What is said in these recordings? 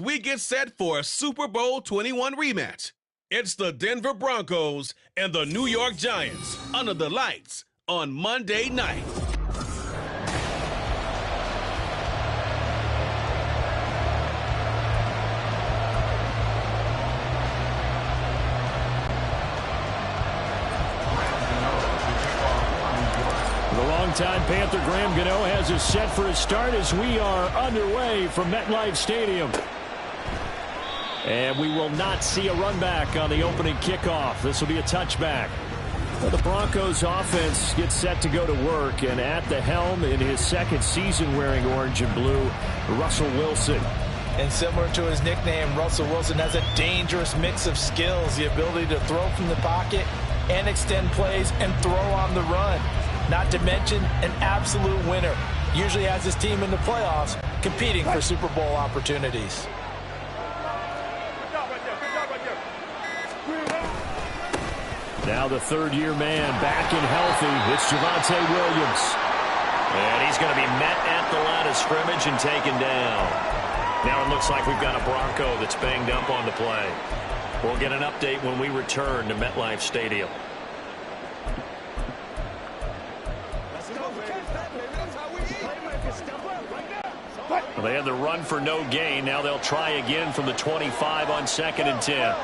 We get set for a Super Bowl 21 rematch. It's the Denver Broncos and the New York Giants under the lights on Monday night. The longtime Panther Graham Gano has us set for a start as we are underway from MetLife Stadium. And we will not see a run back on the opening kickoff. This will be a touchback. Well, the Broncos offense gets set to go to work, and at the helm in his second season wearing orange and blue, Russell Wilson. And similar to his nickname, Russell Wilson has a dangerous mix of skills, the ability to throw from the pocket and extend plays and throw on the run. Not to mention an absolute winner. Usually has his team in the playoffs competing for Super Bowl opportunities. Now the third-year man back and healthy. It's Javonte Williams. And he's going to be met at the line of scrimmage and taken down. Now it looks like we've got a Bronco that's banged up on the play. We'll get an update when we return to MetLife Stadium. Well, they had the run for no gain. Now they'll try again from the 25 on 2nd and 10.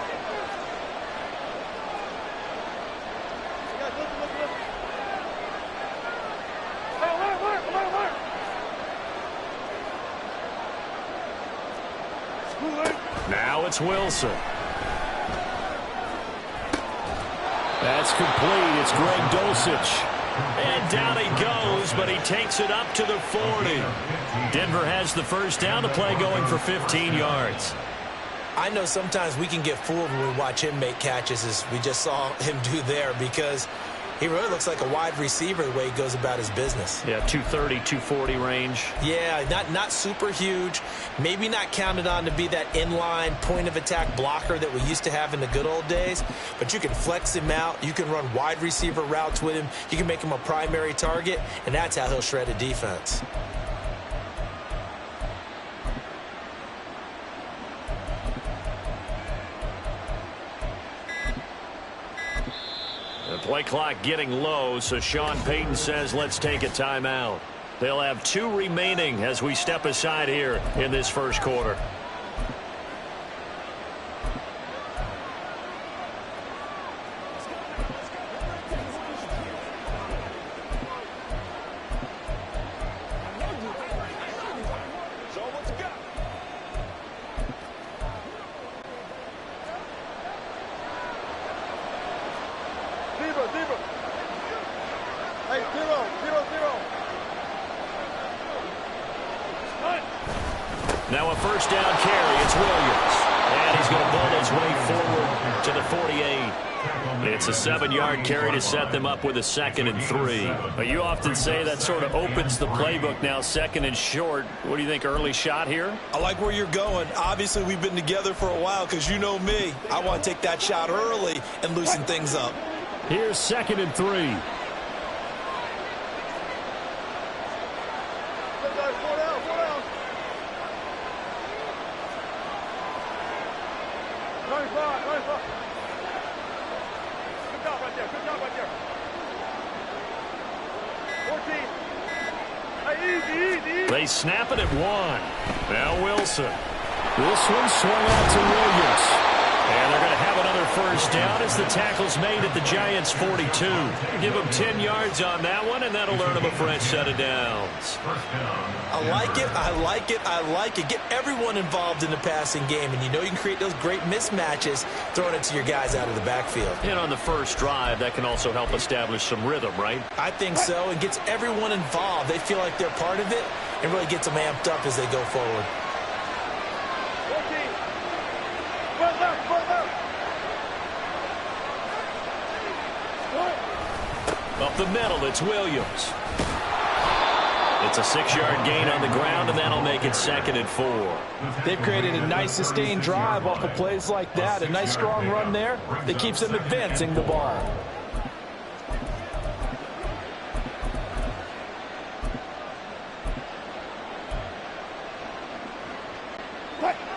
Now it's Wilson. That's complete. It's Greg Dulcich. And down he goes, but he takes it up to the 40. Denver has the first down. The play going for 15 yards. I know sometimes we can get fooled when we watch him make catches, as we just saw him do there, because he really looks like a wide receiver the way he goes about his business. Yeah, 230, 240 range. Yeah, not super huge. Maybe not counted on to be that inline point-of-attack blocker that we used to have in the good old days. But you can flex him out. You can run wide receiver routes with him. You can make him a primary target, and that's how he'll shred a defense. Play clock getting low, so Sean Payton says let's take a timeout. They'll have 2 remaining as we step aside here in this first quarter. Now a first down carry. It's Williams. And he's going to ball his way forward to the 48. It's a 7-yard carry to set them up with a 2nd and 3. But you often say that sort of opens the playbook now, 2nd and short. What do you think, early shot here? I like where you're going. Obviously, we've been together for a while because you know me. I want to take that shot early and loosen things up. Here's 2nd and 3. They snap it at 1. Now Wilson. This one swung out to Williams. And they're going to have another first down as the tackle's made at the Giants' 42. Give them 10 yards on that one, and that'll earn them a fresh set of downs. I like it. I like it. I like it. Get everyone involved in the passing game, and you know you can create those great mismatches throwing it to your guys out of the backfield. And on the first drive, that can also help establish some rhythm, right? I think so. It gets everyone involved. They feel like they're part of it and really gets them amped up as they go forward. Up the middle, it's Williams. It's a 6-yard gain on the ground, and that'll make it 2nd and 4. They've created a nice sustained drive off of plays like that. A nice strong run there that keeps them advancing the ball.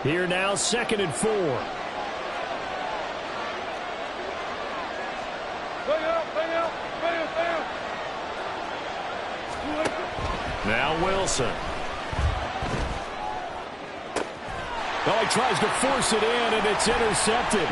Here now, 2nd and 4. Now Wilson. Oh, he tries to force it in, and it's intercepted.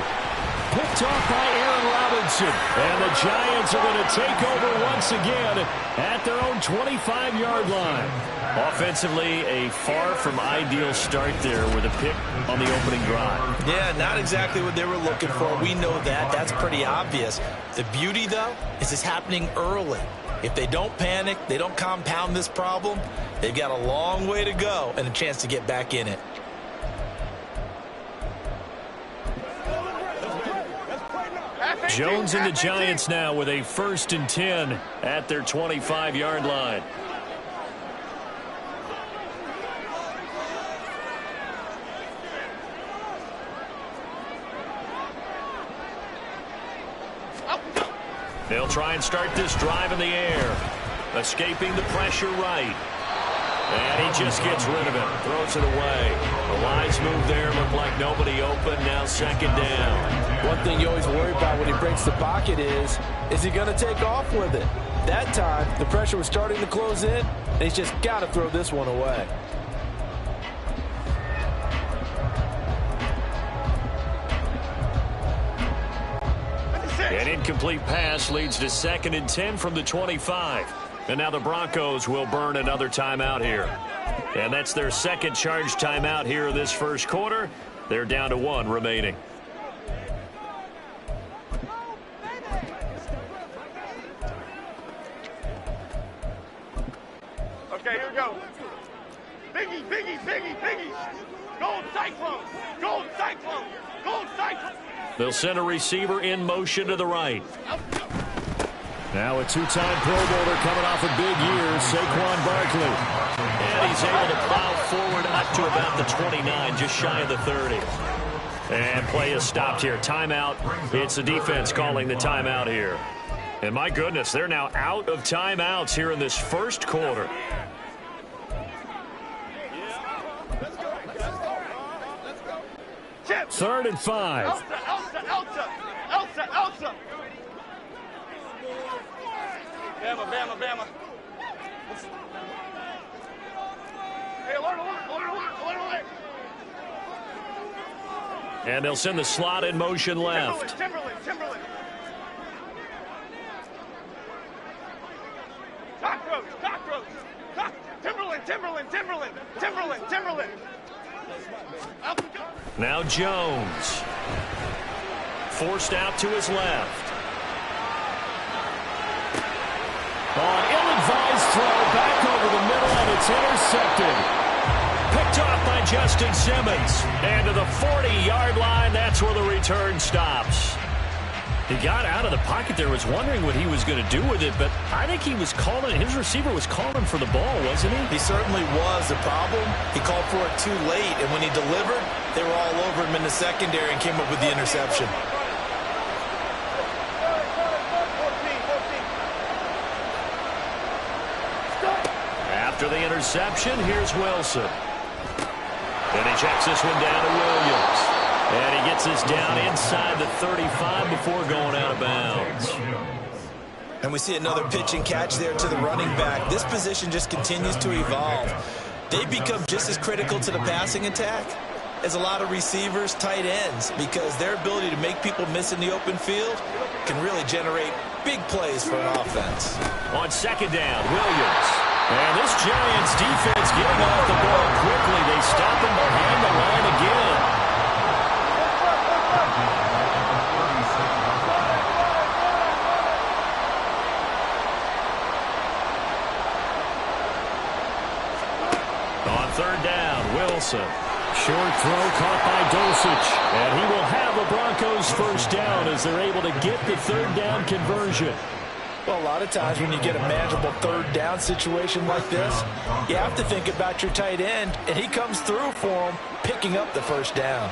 Picked off by Aaron Robinson. And the Giants are going to take over once again at their own 25-yard line. Offensively, a far from ideal start there with a pick on the opening drive. Yeah, not exactly what they were looking for. We know that. That's pretty obvious. The beauty, though, is it's happening early. If they don't panic, they don't compound this problem, they've got a long way to go and a chance to get back in it. Jones and the Giants now with a 1st and 10 at their 25-yard line. They'll try and start this drive in the air. Escaping the pressure right. And he just gets rid of it. Throws it away. The wise move there. Looked like nobody open. Now 2nd down. One thing you always worry about when he breaks the pocket is he going to take off with it? That time, the pressure was starting to close in, and he's just got to throw this one away. An incomplete pass leads to 2nd and 10 from the 25. And now the Broncos will burn another timeout here. And that's their 2nd charge timeout here in this 1st quarter. They're down to 1 remaining. Okay, here we go. Biggie, biggie, biggie, biggie. Gold Cyclone, gold Cyclone, gold Cyclone. They'll send a receiver in motion to the right. Now a 2-time Pro Bowler coming off a big year, Saquon Barkley. And he's able to plow forward up to about the 29, just shy of the 30. And play is stopped here. Timeout. It's the defense calling the timeout here. And my goodness, they're now out of timeouts here in this 1st quarter. Chip. 3rd and 5. Elsa. Bama. Hey, alert. And they'll send the slot in motion left. Timberland. Cockroach. Timberland. Now Jones. Forced out to his left. On ill-advised throw, back over the middle, and it's intercepted. Picked off by Justin Simmons. And to the 40-yard line, that's where the return stops. He got out of the pocket there, was wondering what he was going to do with it, but I think he was calling, his receiver was calling for the ball, wasn't he? He certainly was. The problem, he called for it too late, and when he delivered, they were all over him in the secondary and came up with the interception. After the interception, here's Wilson. And he checks this one down to Williams. And he gets this down inside the 35 before going out of bounds. And we see another pitch and catch there to the running back. This position just continues to evolve. They become just as critical to the passing attack as a lot of receivers, tight ends, because their ability to make people miss in the open field can really generate big plays for an offense. On 2nd down, Williams. And this Giants defense getting off the ball quickly. They stop him behind the line again. On 3rd down, Wilson. Short throw caught by Dulcich. And he will have the Broncos 1st down as they're able to get the 3rd down conversion. Well, a lot of times when you get a manageable 3rd down situation like this, you have to think about your tight end, and he comes through for him, picking up the 1st down.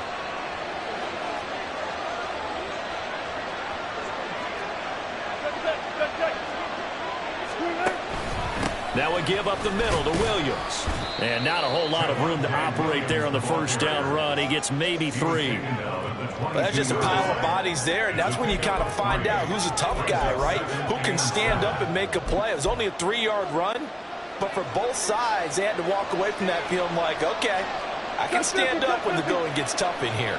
Now a give up the middle to Williams. And not a whole lot of room to operate there on the first down run. He gets maybe 3. Well, that's just a pile of bodies there, and that's when you kind of find out who's a tough guy, right? Who can stand up and make a play. It was only a 3-yard run, but for both sides, they had to walk away from that feeling like, okay, I can stand up when the going gets tough in here.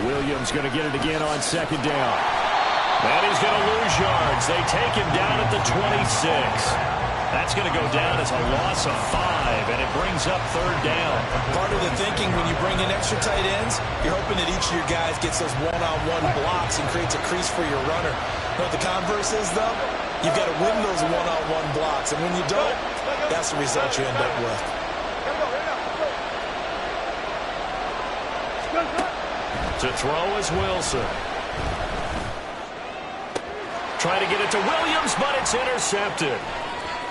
Williams going to get it again on second down. And he's going to lose yards. They take him down at the 26. That's going to go down as a loss of 5, and it brings up third down. Part of the thinking when you bring in extra tight ends, you're hoping that each of your guys gets those one-on-one blocks and creates a crease for your runner. You know what the converse is, though? You've got to win those one-on-one blocks, and when you don't, that's the result you end up with. To throw is Wilson. Trying to get it to Williams, but it's intercepted.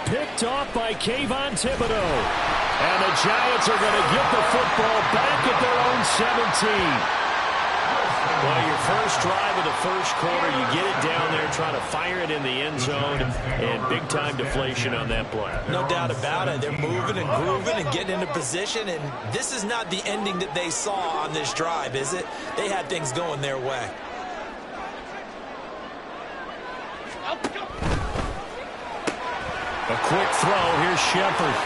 Picked off by Kayvon Thibodeau. And the Giants are going to get the football back at their own 17. Well, your first drive of the first quarter, you get it down there, try to fire it in the end zone, and big-time deflation on that play. No doubt about it. They're moving and grooving and getting into position, and this is not the ending that they saw on this drive, is it? They had things going their way. A quick throw. Here's Shepard.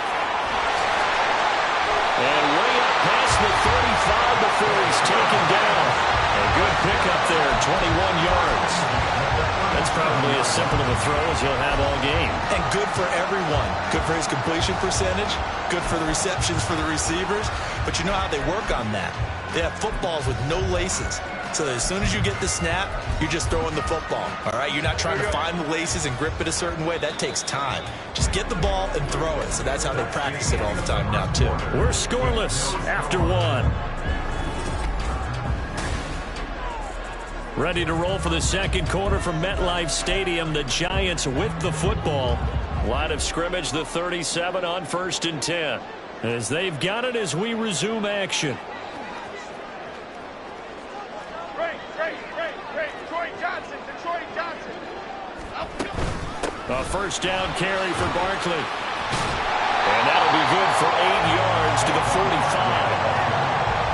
And way up past the 35 before he's taken down. A good pickup there, 21 yards. That's probably as simple of a throw as he'll have all game. And good for everyone. Good for his completion percentage. Good for the receptions for the receivers. But you know how they work on that. They have footballs with no laces. So as soon as you get the snap, you're just throwing the football. All right, you're not trying to find the laces and grip it a certain way. That takes time. Just get the ball and throw it. So that's how they practice it all the time now, too. We're scoreless after 1. Ready to roll for the second quarter from MetLife Stadium. The Giants with the football. Line of scrimmage, the 37 on 1st and 10. As they've got it as we resume action. A first down carry for Barkley. And that'll be good for 8 yards to the 45.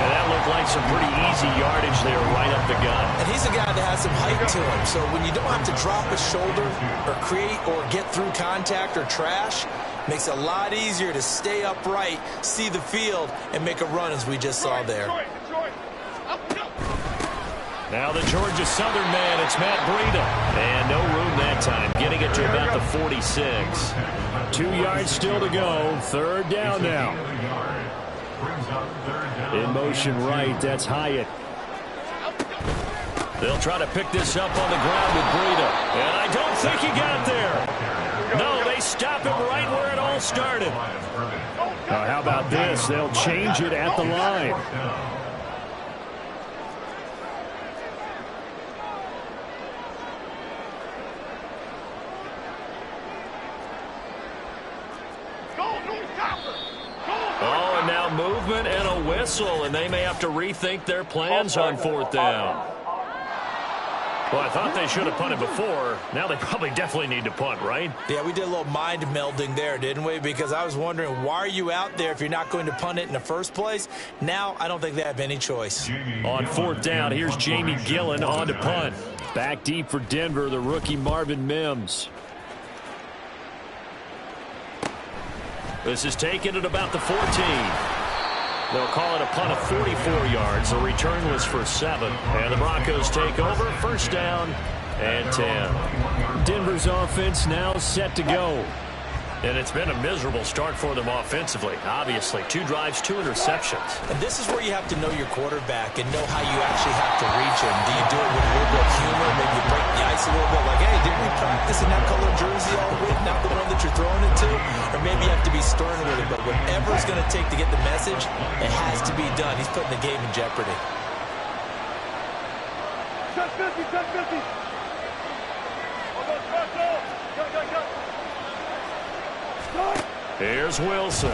And that looked like some pretty easy yardage there right up the gut. And he's a guy that has some height to him. So when you don't have to drop a shoulder or create or get through contact or trash, makes it a lot easier to stay upright, see the field, and make a run as we just saw there. Now the Georgia Southern man, it's Matt Breida. And no room that time, getting it to about the 46. 2 yards still to go. Third down now. In motion right, that's Hyatt. They'll try to pick this up on the ground with Breida. And I don't think he got there. No, they stop him right where it all started. Now, how about this? They'll change it at the line. Oh, and now movement and a whistle, and they may have to rethink their plans on 4th down. Well, I thought they should have punted before. Now they probably definitely need to punt, right? Yeah, we did a little mind melding there, didn't we? Because I was wondering, why are you out there if you're not going to punt it in the first place? Now, I don't think they have any choice. On 4th down, here's Jamie Gillen on to punt. Back deep for Denver, the rookie Marvin Mims. This is taken at about the 14. They'll call it a punt of 44 yards. The return was for 7. And the Broncos take over. First down and 10. Denver's offense now set to go. And it's been a miserable start for them offensively. Obviously, 2 drives, 2 interceptions. And this is where you have to know your quarterback and know how you actually have to reach him. Do you do it with a little bit of humor? Maybe you break the ice a little bit like, hey, didn't we practice in that color jersey all week? Not the one that you're throwing it to? Or maybe you have to be stern with it. But whatever it's going to take to get the message, it has to be done. He's putting the game in jeopardy. Touch 50, touch 50. Almost cross off. Go. Here's Wilson.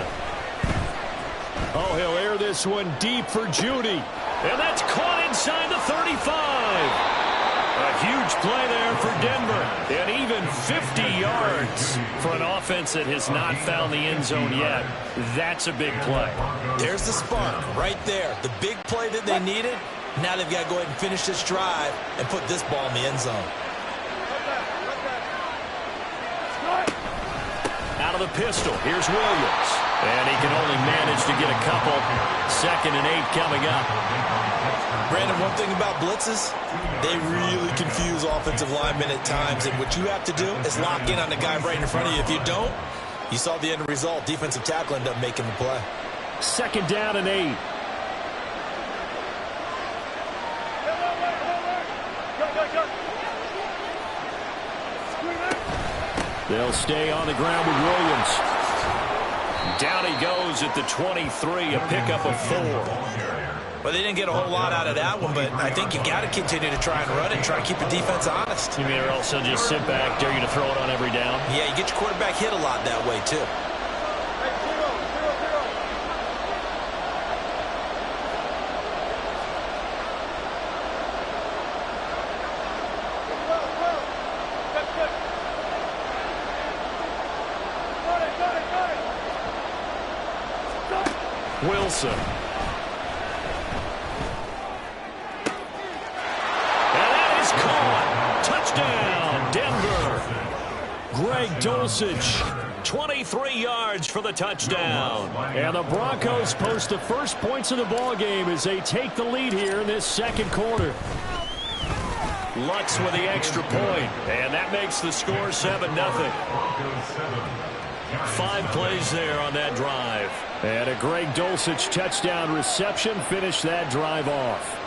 Oh, he'll air this one deep for Judy. And that's caught inside the 35. A huge play there for Denver. And even 50 yards for an offense that has not found the end zone yet. That's a big play. There's the spark right there. The big play that they needed. Now they've got to go ahead and finish this drive and put this ball in the end zone. Out of the pistol, here's Williams. And he can only manage to get a couple. 2nd and 8 coming up. Brandon, one thing about blitzes, they really confuse offensive linemen at times. And what you have to do is lock in on the guy right in front of you. If you don't, you saw the end result. Defensive tackle ended up making the play. 2nd down and 8. They'll stay on the ground with Williams. Down he goes at the 23, a pickup of 4. Well, they didn't get a whole lot out of that one, but I think you got to continue to try and run it and try to keep the defense honest. You mean or else they'll just sit back, dare you to throw it on every down? Yeah, you get your quarterback hit a lot that way, too. Wilson. And that is caught. Touchdown, Denver. Greg Dulcich, 23 yards for the touchdown. And the Broncos post the first points of the ball game as they take the lead here in this 2nd quarter. Lutz with the extra point, and that makes the score 7-0. 5 plays there on that drive. And a Greg Dulcich touchdown reception finished that drive off.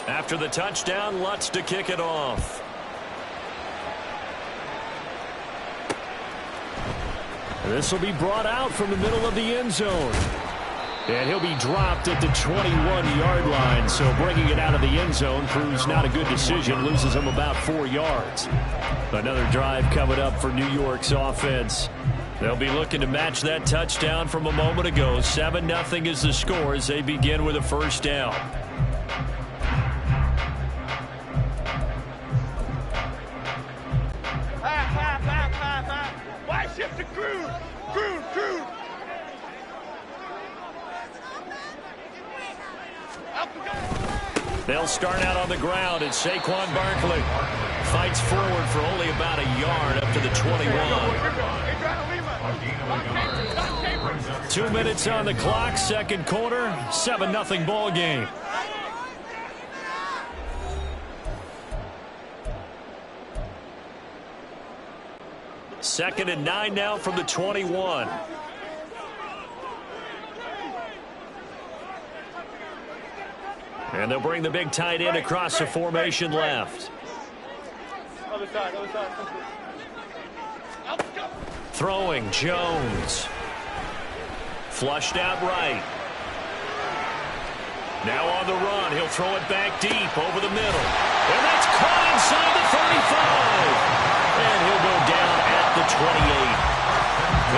After the touchdown, Lutz to kick it off. This will be brought out from the middle of the end zone. And he'll be dropped at the 21-yard line. So bringing it out of the end zone proves not a good decision. Loses him about 4 yards. Another drive coming up for New York's offense. They'll be looking to match that touchdown from a moment ago. 7-0 is the score as they begin with a first down. Why shift to Cruz? Cruz. They'll start out on the ground, and Saquon Barkley fights forward for only about a yard up to the 21. 2 minutes on the clock, 2nd quarter, 7-0 ball game. Second and 9 now from the 21. And they'll bring the big tight end across the formation left. Other side. Throwing, Jones. Flushed out right. Now on the run, he'll throw it back deep over the middle. And that's caught inside the 35. And he'll go down at the 28.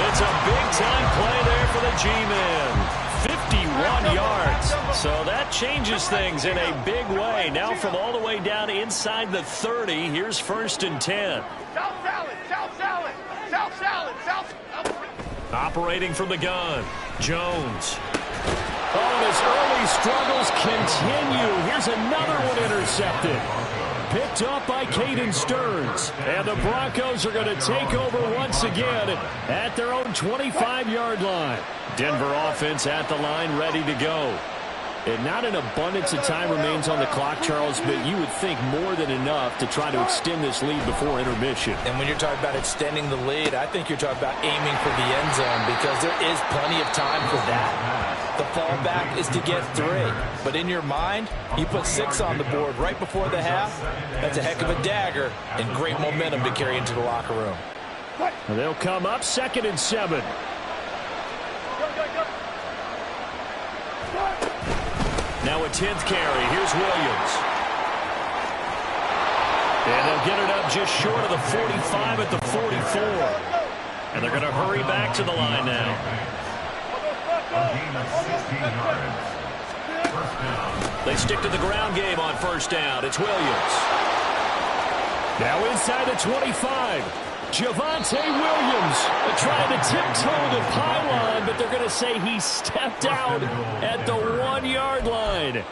It's a big-time play there for the G-Men. 51 yards. So that changes things in a big way. Now from all the way down inside the 30, here's 1st and 10. South salad. Operating from the gun, Jones. Oh, and his early struggles continue. Here's another one intercepted. Picked up by Caden Stearns. And the Broncos are going to take over once again at their own 25-yard line. Denver offense at the line, ready to go. And not an abundance of time remains on the clock, Charles, but you would think more than enough to try to extend this lead before intermission. And when you're talking about extending the lead, I think you're talking about aiming for the end zone because there is plenty of time for that. The fallback is to get 3. But in your mind, you put 6 on the board right before the half. That's a heck of a dagger and great momentum to carry into the locker room. And they'll come up 2nd and 7. Now a 10th carry. Here's Williams. And they'll get it up just short of the 45 at the 44. And they're going to hurry back to the line now. They stick to the ground game on first down. It's Williams. Now inside the 25. Javonte Williams trying to tiptoe the pylon, but they're going to say he stepped out at the 1-yard line.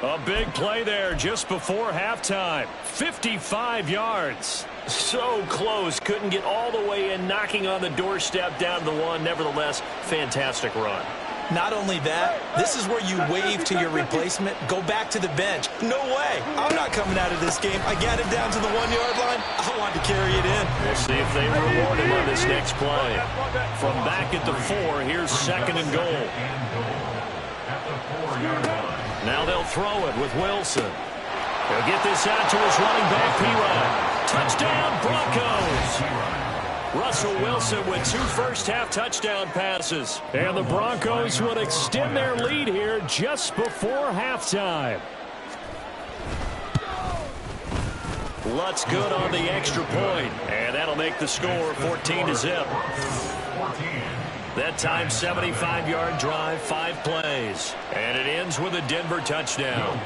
A big play there just before halftime. 55 yards. So close. Couldn't get all the way in, knocking on the doorstep down to the 1. Nevertheless, fantastic run. Not only that, this is where you wave to your replacement, go back to the bench. No way. I'm not coming out of this game. I got it down to the 1-yard line. I want to carry it in. We'll see if they reward him on this next play. From back at the 4, here's 2nd and goal. Now they'll throw it with Wilson. He'll get this out to his running back, P-Rod. Touchdown, Broncos. Russell Wilson with 2 first-half touchdown passes. And the Broncos would extend their lead here just before halftime. Lutz good on the extra point, and that'll make the score 14-0. That time, 75-yard drive, 5 plays. And it ends with a Denver touchdown.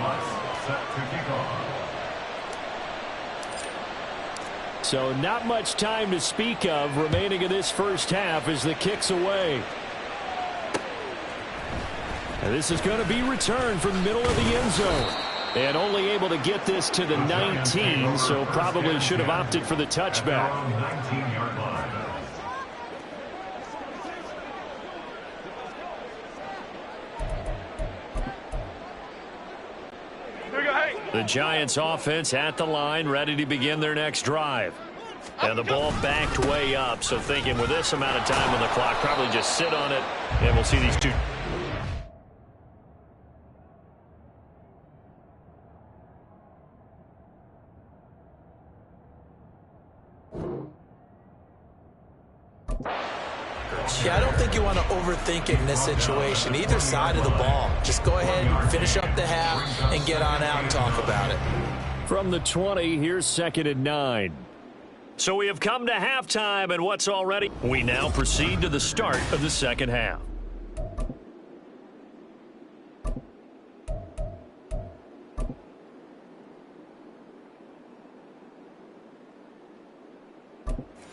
So not much time to speak of remaining in this first half as the kick's away. And this is going to be returned from the middle of the end zone. And only able to get this to the 19, so probably should have opted for the touchback. The Giants offense at the line, ready to begin their next drive. And the ball backed way up, so thinking with this amount of time on the clock, probably just sit on it, and we'll see these two. Yeah, I don't think you want to overthink it in this situation. Either side of the ball. Just go ahead and finish up the half and get on out and talk about it. From the 20, here's 2nd and 9. So we have come to halftime, and what's already? We now proceed to the start of the second half.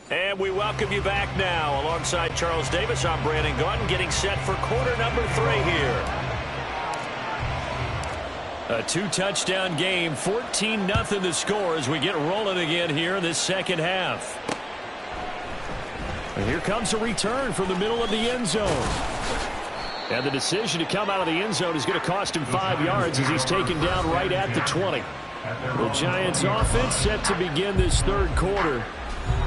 And we welcome you back now. Alongside Charles Davis, I'm Brandon Gaudin, getting set for quarter number 3 here. A 2-touchdown game, 14-0 the score as we get rolling again here in this second half. And here comes a return from the middle of the end zone. And the decision to come out of the end zone is going to cost him 5 yards as he's taken down right at the 20. The Giants offense set to begin this third quarter.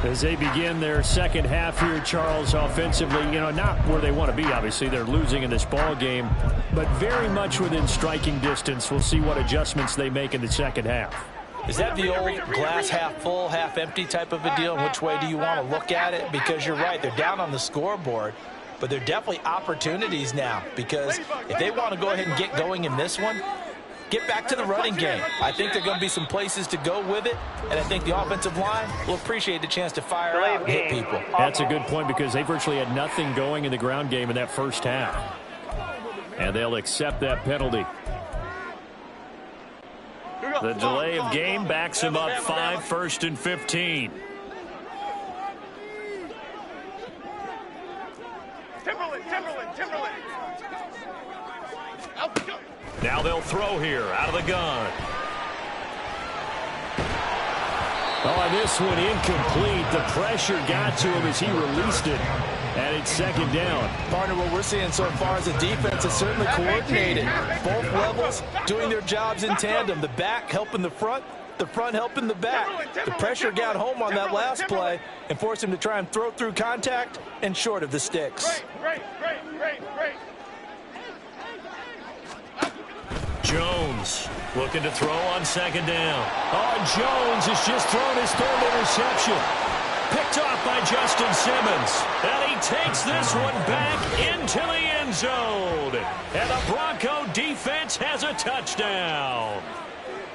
As they begin their second half here, Charles, offensively, not where they want to be, obviously. They're losing in this ball game, but very much within striking distance. We'll see what adjustments they make in the second half. Is that the old glass half full, half empty type of a deal? Which way do you want to look at it? Because you're right, they're down on the scoreboard, but they're definitely opportunities now. Because if they want to go ahead and get going in this one, get back to the running game. I think there are going to be some places to go with it, and I think the offensive line will appreciate the chance to fire out and hit people. That's a good point because they virtually had nothing going in the ground game in that first half. And they'll accept that penalty. The delay of game backs him up 5, 1st and 15. Timberland. Now they'll throw here out of the gun. Oh, this one incomplete. The pressure got to him as he released it. And it's 2nd down. Partner, what we're seeing so far is the defense is certainly coordinated. Both levels doing their jobs in tandem. The back helping the front helping the back. The pressure got home on that last play and forced him to try and throw through contact and short of the sticks. Great. Jones looking to throw on 2nd down. Oh, Jones has just thrown his 3rd interception. Picked off by Justin Simmons. And he takes this one back into the end zone. And the Bronco defense has a touchdown.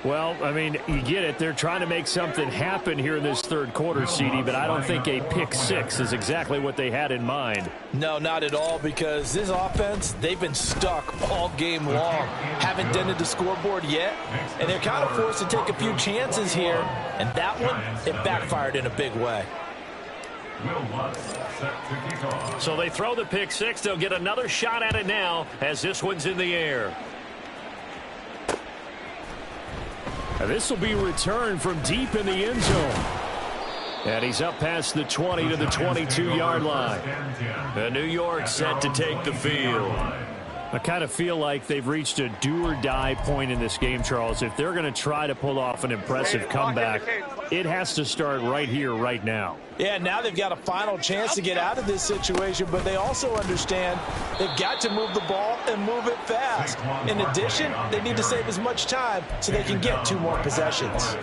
Well, I mean, you get it. They're trying to make something happen here in this third quarter, CD, but I don't think a pick six is exactly what they had in mind. No, not at all, because this offense, they've been stuck all game long. Haven't dented the scoreboard yet, and they're kind of forced to take a few chances here, and that one, it backfired in a big way. So they throw the pick six. They'll get another shot at it now as this one's in the air. This will be returned from deep in the end zone. And he's up past the 20 to the 22-yard line. And New York set to take the field. I kind of feel like they've reached a do-or-die point in this game, Charles. If they're going to try to pull off an impressive comeback, it has to start right here, right now. Yeah, now they've got a final chance to get out of this situation, but they also understand they've got to move the ball and move it fast. In addition, they need to save as much time so they can get 2 more possessions.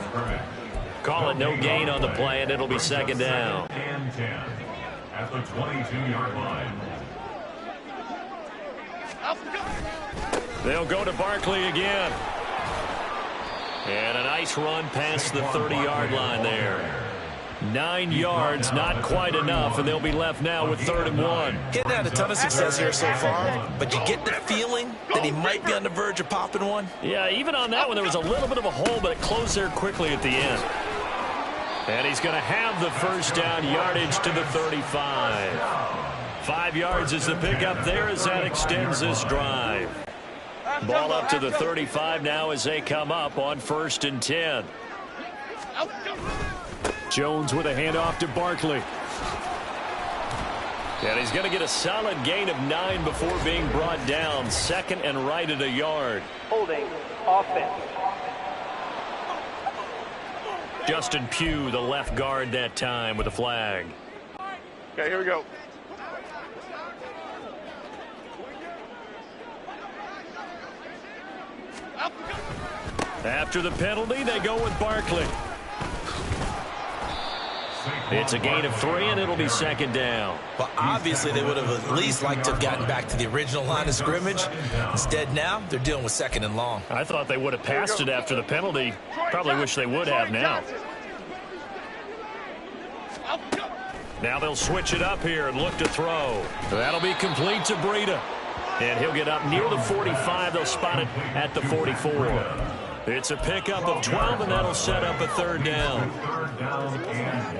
Call it no gain on the play, and it'll be second down. At the 22-yard line. They'll go to Barkley again. And a nice run past the 30-yard line there. 9 yards, not quite enough, and they'll be left now with 3rd and 1. Getting had a ton of success here so far, but you get the feeling that he might be on the verge of popping one. Yeah, even on that one, there was a little bit of a hole, but it closed there quickly at the end. And he's going to have the first down, yardage to the 35. 5 yards is the pickup there as that extends this drive. Ball up to the 35 now as they come up on 1st and 10. Jones with a handoff to Barkley. And he's going to get a solid gain of 9 before being brought down. 2nd and right at a yard. Holding offense. Justin Pugh, the left guard that time with a flag. Okay, here we go. After the penalty, they go with Barkley. It's a gain of 3, and it'll be 2nd down. Well, obviously, they would have at least liked to have gotten back to the original line of scrimmage. Instead, now, they're dealing with 2nd and long. I thought they would have passed it after the penalty. Probably wish they would have now. Now they'll switch it up here and look to throw. That'll be complete to Breida. And he'll get up near the 45. They'll spot it at the 44. It's a pickup of 12, and that'll set up a 3rd down. 3rd down and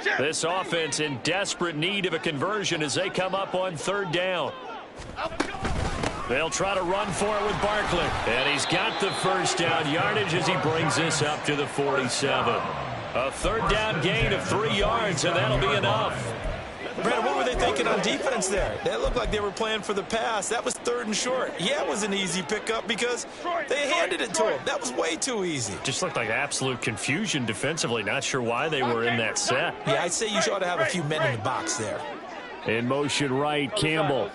1. This offense in desperate need of a conversion as they come up on 3rd down. They'll try to run for it with Barkley. And he's got the first down yardage as he brings this up to the 47. A 3rd down gain of 3 yards, and that'll be enough. Brad, what were they thinking on defense there? They looked like they were playing for the pass. That was 3rd and short. Yeah, it was an easy pickup because they handed it to him. That was way too easy. Just looked like absolute confusion defensively. Not sure why they were in that set. Yeah, I'd say you ought to have a few men in the box there. In motion right, Campbell.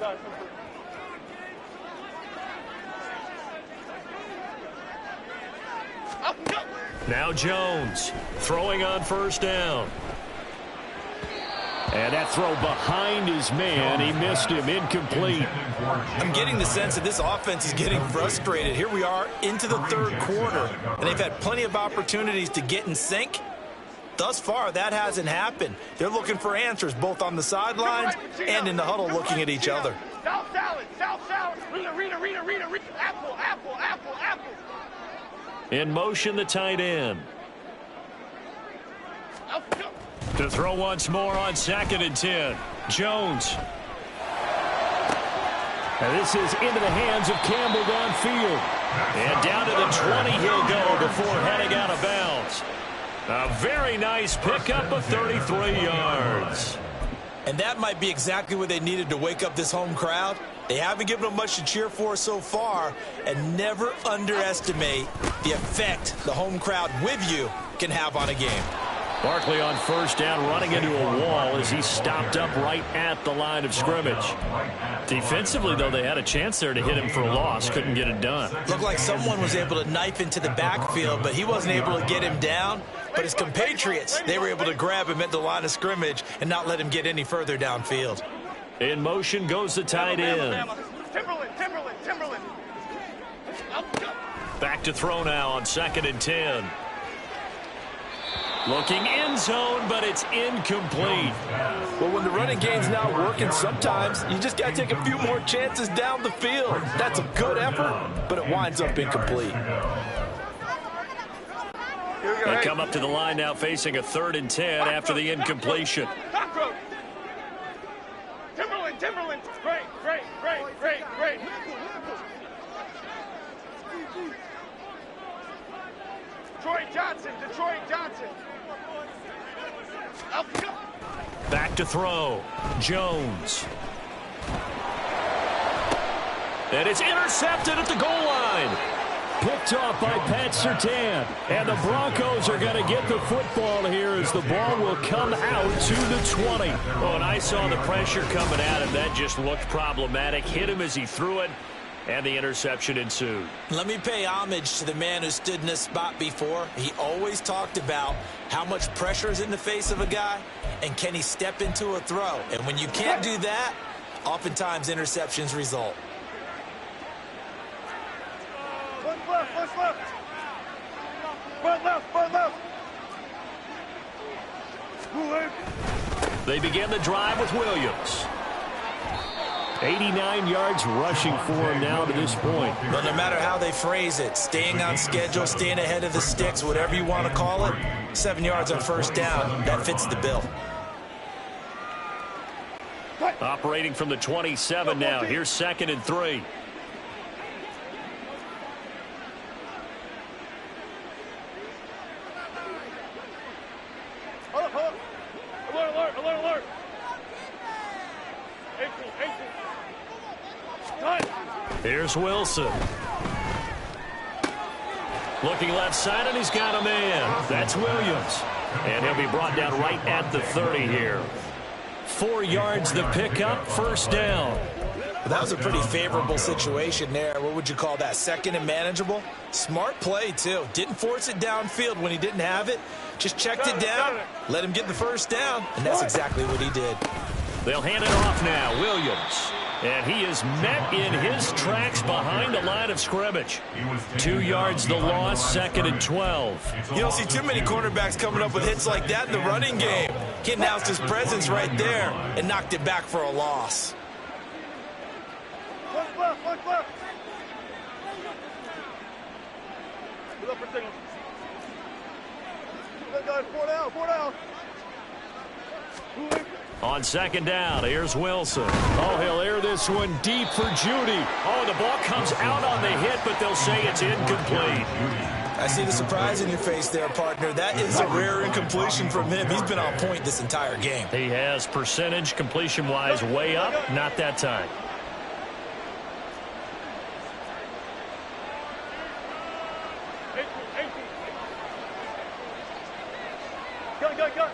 Now Jones throwing on 1st down. And that throw behind his man. He missed him. Incomplete. I'm getting the sense that this offense is getting frustrated. Here we are into the 3rd quarter, and they've had plenty of opportunities to get in sync. Thus far, that hasn't happened. They're looking for answers both on the sidelines and in the huddle looking at each other. South salad, South salad. Rita. Apple. In motion, the tight end. To throw once more on 2nd and 10. Jones. And this is into the hands of Campbell downfield. And down to the 20 he'll go before heading out of bounds. A very nice pickup of 33 yards. And that might be exactly what they needed to wake up this home crowd. They haven't given them much to cheer for so far, and never underestimate the effect the home crowd with you can have on a game. Barkley on 1st down, running into a wall as he stopped up right at the line of scrimmage. Defensively, though, they had a chance there to hit him for a loss. Couldn't get it done. Looked like someone was able to knife into the backfield, but he wasn't able to get him down. But his compatriots, they were able to grab him at the line of scrimmage and not let him get any further downfield. In motion goes the tight end. Timberland. Back to throw now on 2nd and 10. Looking end zone, but it's incomplete. Well, when the running game's not working, sometimes you just got to take a few more chances down the field. That's a good effort, but it winds up incomplete. They come up to the line now facing a 3rd and 10 after the incompletion. Timberland. Great. Detroit Johnson. Back to throw. Jones. And it's intercepted at the goal line. Picked off by Pat Surtain. And the Broncos are going to get the football here as the ball will come out to the 20. Oh, and I saw the pressure coming at him. That just looked problematic. Hit him as he threw it, and the interception ensued. Let me pay homage to the man who stood in this spot before. He always talked about how much pressure is in the face of a guy, and can he step into a throw. And when you can't do that, oftentimes interceptions result. What's left? Front left. They begin the drive with Williams. 89 yards rushing for him now to this point. But no matter how they phrase it, staying on schedule, staying ahead of the sticks, whatever you want to call it, 7 yards on 1st down, that fits the bill. Operating from the 27 now. Here's 2nd and 3. Alert. 18. Here's Wilson. Looking left side, and he's got a man. That's Williams. And he'll be brought down right at the 30 here. 4 yards the pickup, 1st down. Well, that was a pretty favorable situation there. What would you call that? 2nd and manageable? Smart play, too. Didn't force it downfield when he didn't have it. Just checked it down, let him get the 1st down, and that's exactly what he did. They'll hand it off now. Williams. And he is met in his tracks behind the line of scrimmage. 2 yards the loss, 2nd and 12. You don't see too many cornerbacks coming up with hits like that in the running game. He announced his presence right there and knocked it back for a loss. What's left? Look up for signals. Look, guys, 4 down. On 2nd down, here's Wilson. Oh, he'll air this one deep for Judy. Oh, the ball comes out on the hit, but they'll say it's incomplete. I see the surprise in your face there, partner. That is a rare incompletion from him. He's been on point this entire game. He has percentage completion-wise way up. Not that time. Go.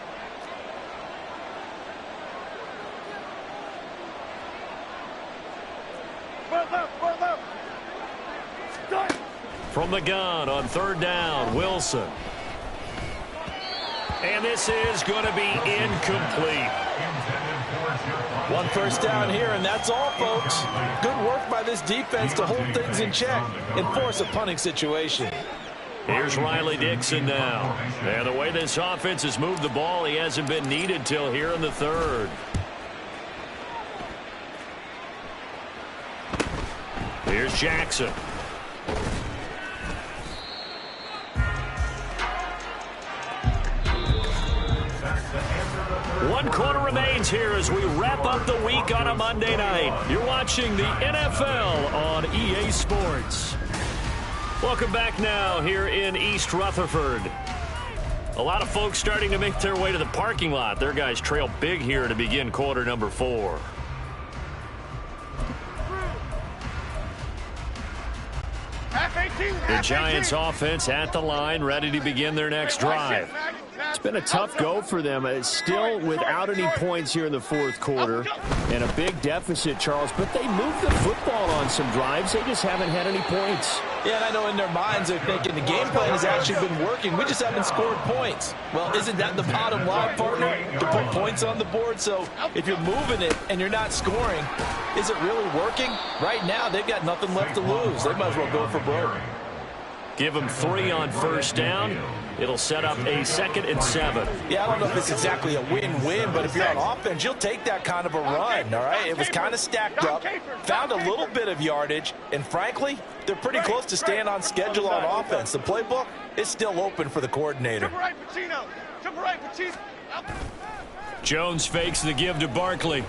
Front left. Done. From the gun on 3rd down, Wilson. And this is going to be incomplete. 1 1st down here, and that's all, folks. Good work by this defense to hold things in check and force a punting situation. Here's Riley Dixon now. And the way this offense has moved the ball, he hasn't been needed till here in the 3rd. Here's Jackson. One quarter remains here as we wrap up the week on a Monday night. You're watching the NFL on EA Sports. Welcome back now here in East Rutherford. A lot of folks starting to make their way to the parking lot. Their guys trail big here to begin quarter number 4. The Giants offense at the line, ready to begin their next drive. It's been a tough go for them. It's still without any points here in the 4th quarter and a big deficit, Charles. But they moved the football on some drives. They just haven't had any points. Yeah, and I know in their minds they're thinking the game plan has actually been working. We just haven't scored points. Well, isn't that the bottom line, partner? To put points on the board. So if you're moving it and you're not scoring, is it really working? Right now, they've got nothing left to lose. They might as well go for broke. Give them 3 on first down. It'll set up a 2nd and 7. Yeah, I don't know if it's exactly a win-win, but if you're on offense, you'll take that kind of a run, all right? It was kind of stacked up, found a little bit of yardage, and frankly, they're pretty close to staying on schedule on offense. The playbook is still open for the coordinator. Jones fakes the give to Barkley.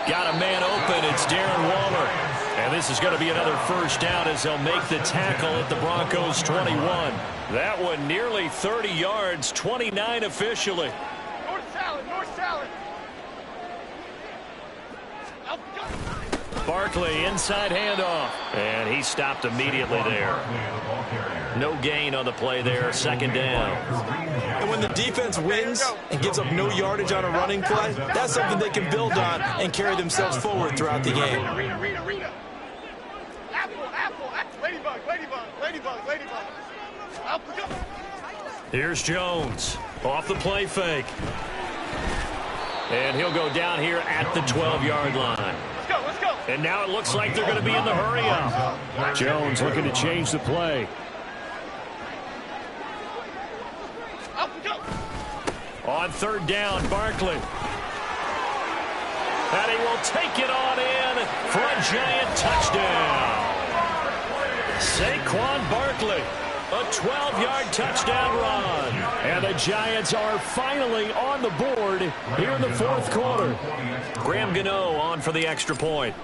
Got a man open. It's Darren Waller. And this is going to be another first down as they'll make the tackle at the Broncos' 21. That one nearly 30 yards, 29 officially. North salad. Barkley, inside handoff. And he stopped immediately there. No gain on the play there, 2nd down. And when the defense wins and gives up no yardage on a running play, that's something they can build on and carry themselves forward throughout the game. Rita. Apple. Ladybug. Here's Jones. Off the play fake. And he'll go down here at the 12-yard line. Let's go. And now it looks like they're going to be in the hurry-up. Jones looking to change the play. On 3rd down, Barkley. And he will take it on in for a giant touchdown. Saquon Barkley, a 12-yard touchdown run. And the Giants are finally on the board here in the 4th quarter. Graham Gano on for the extra point.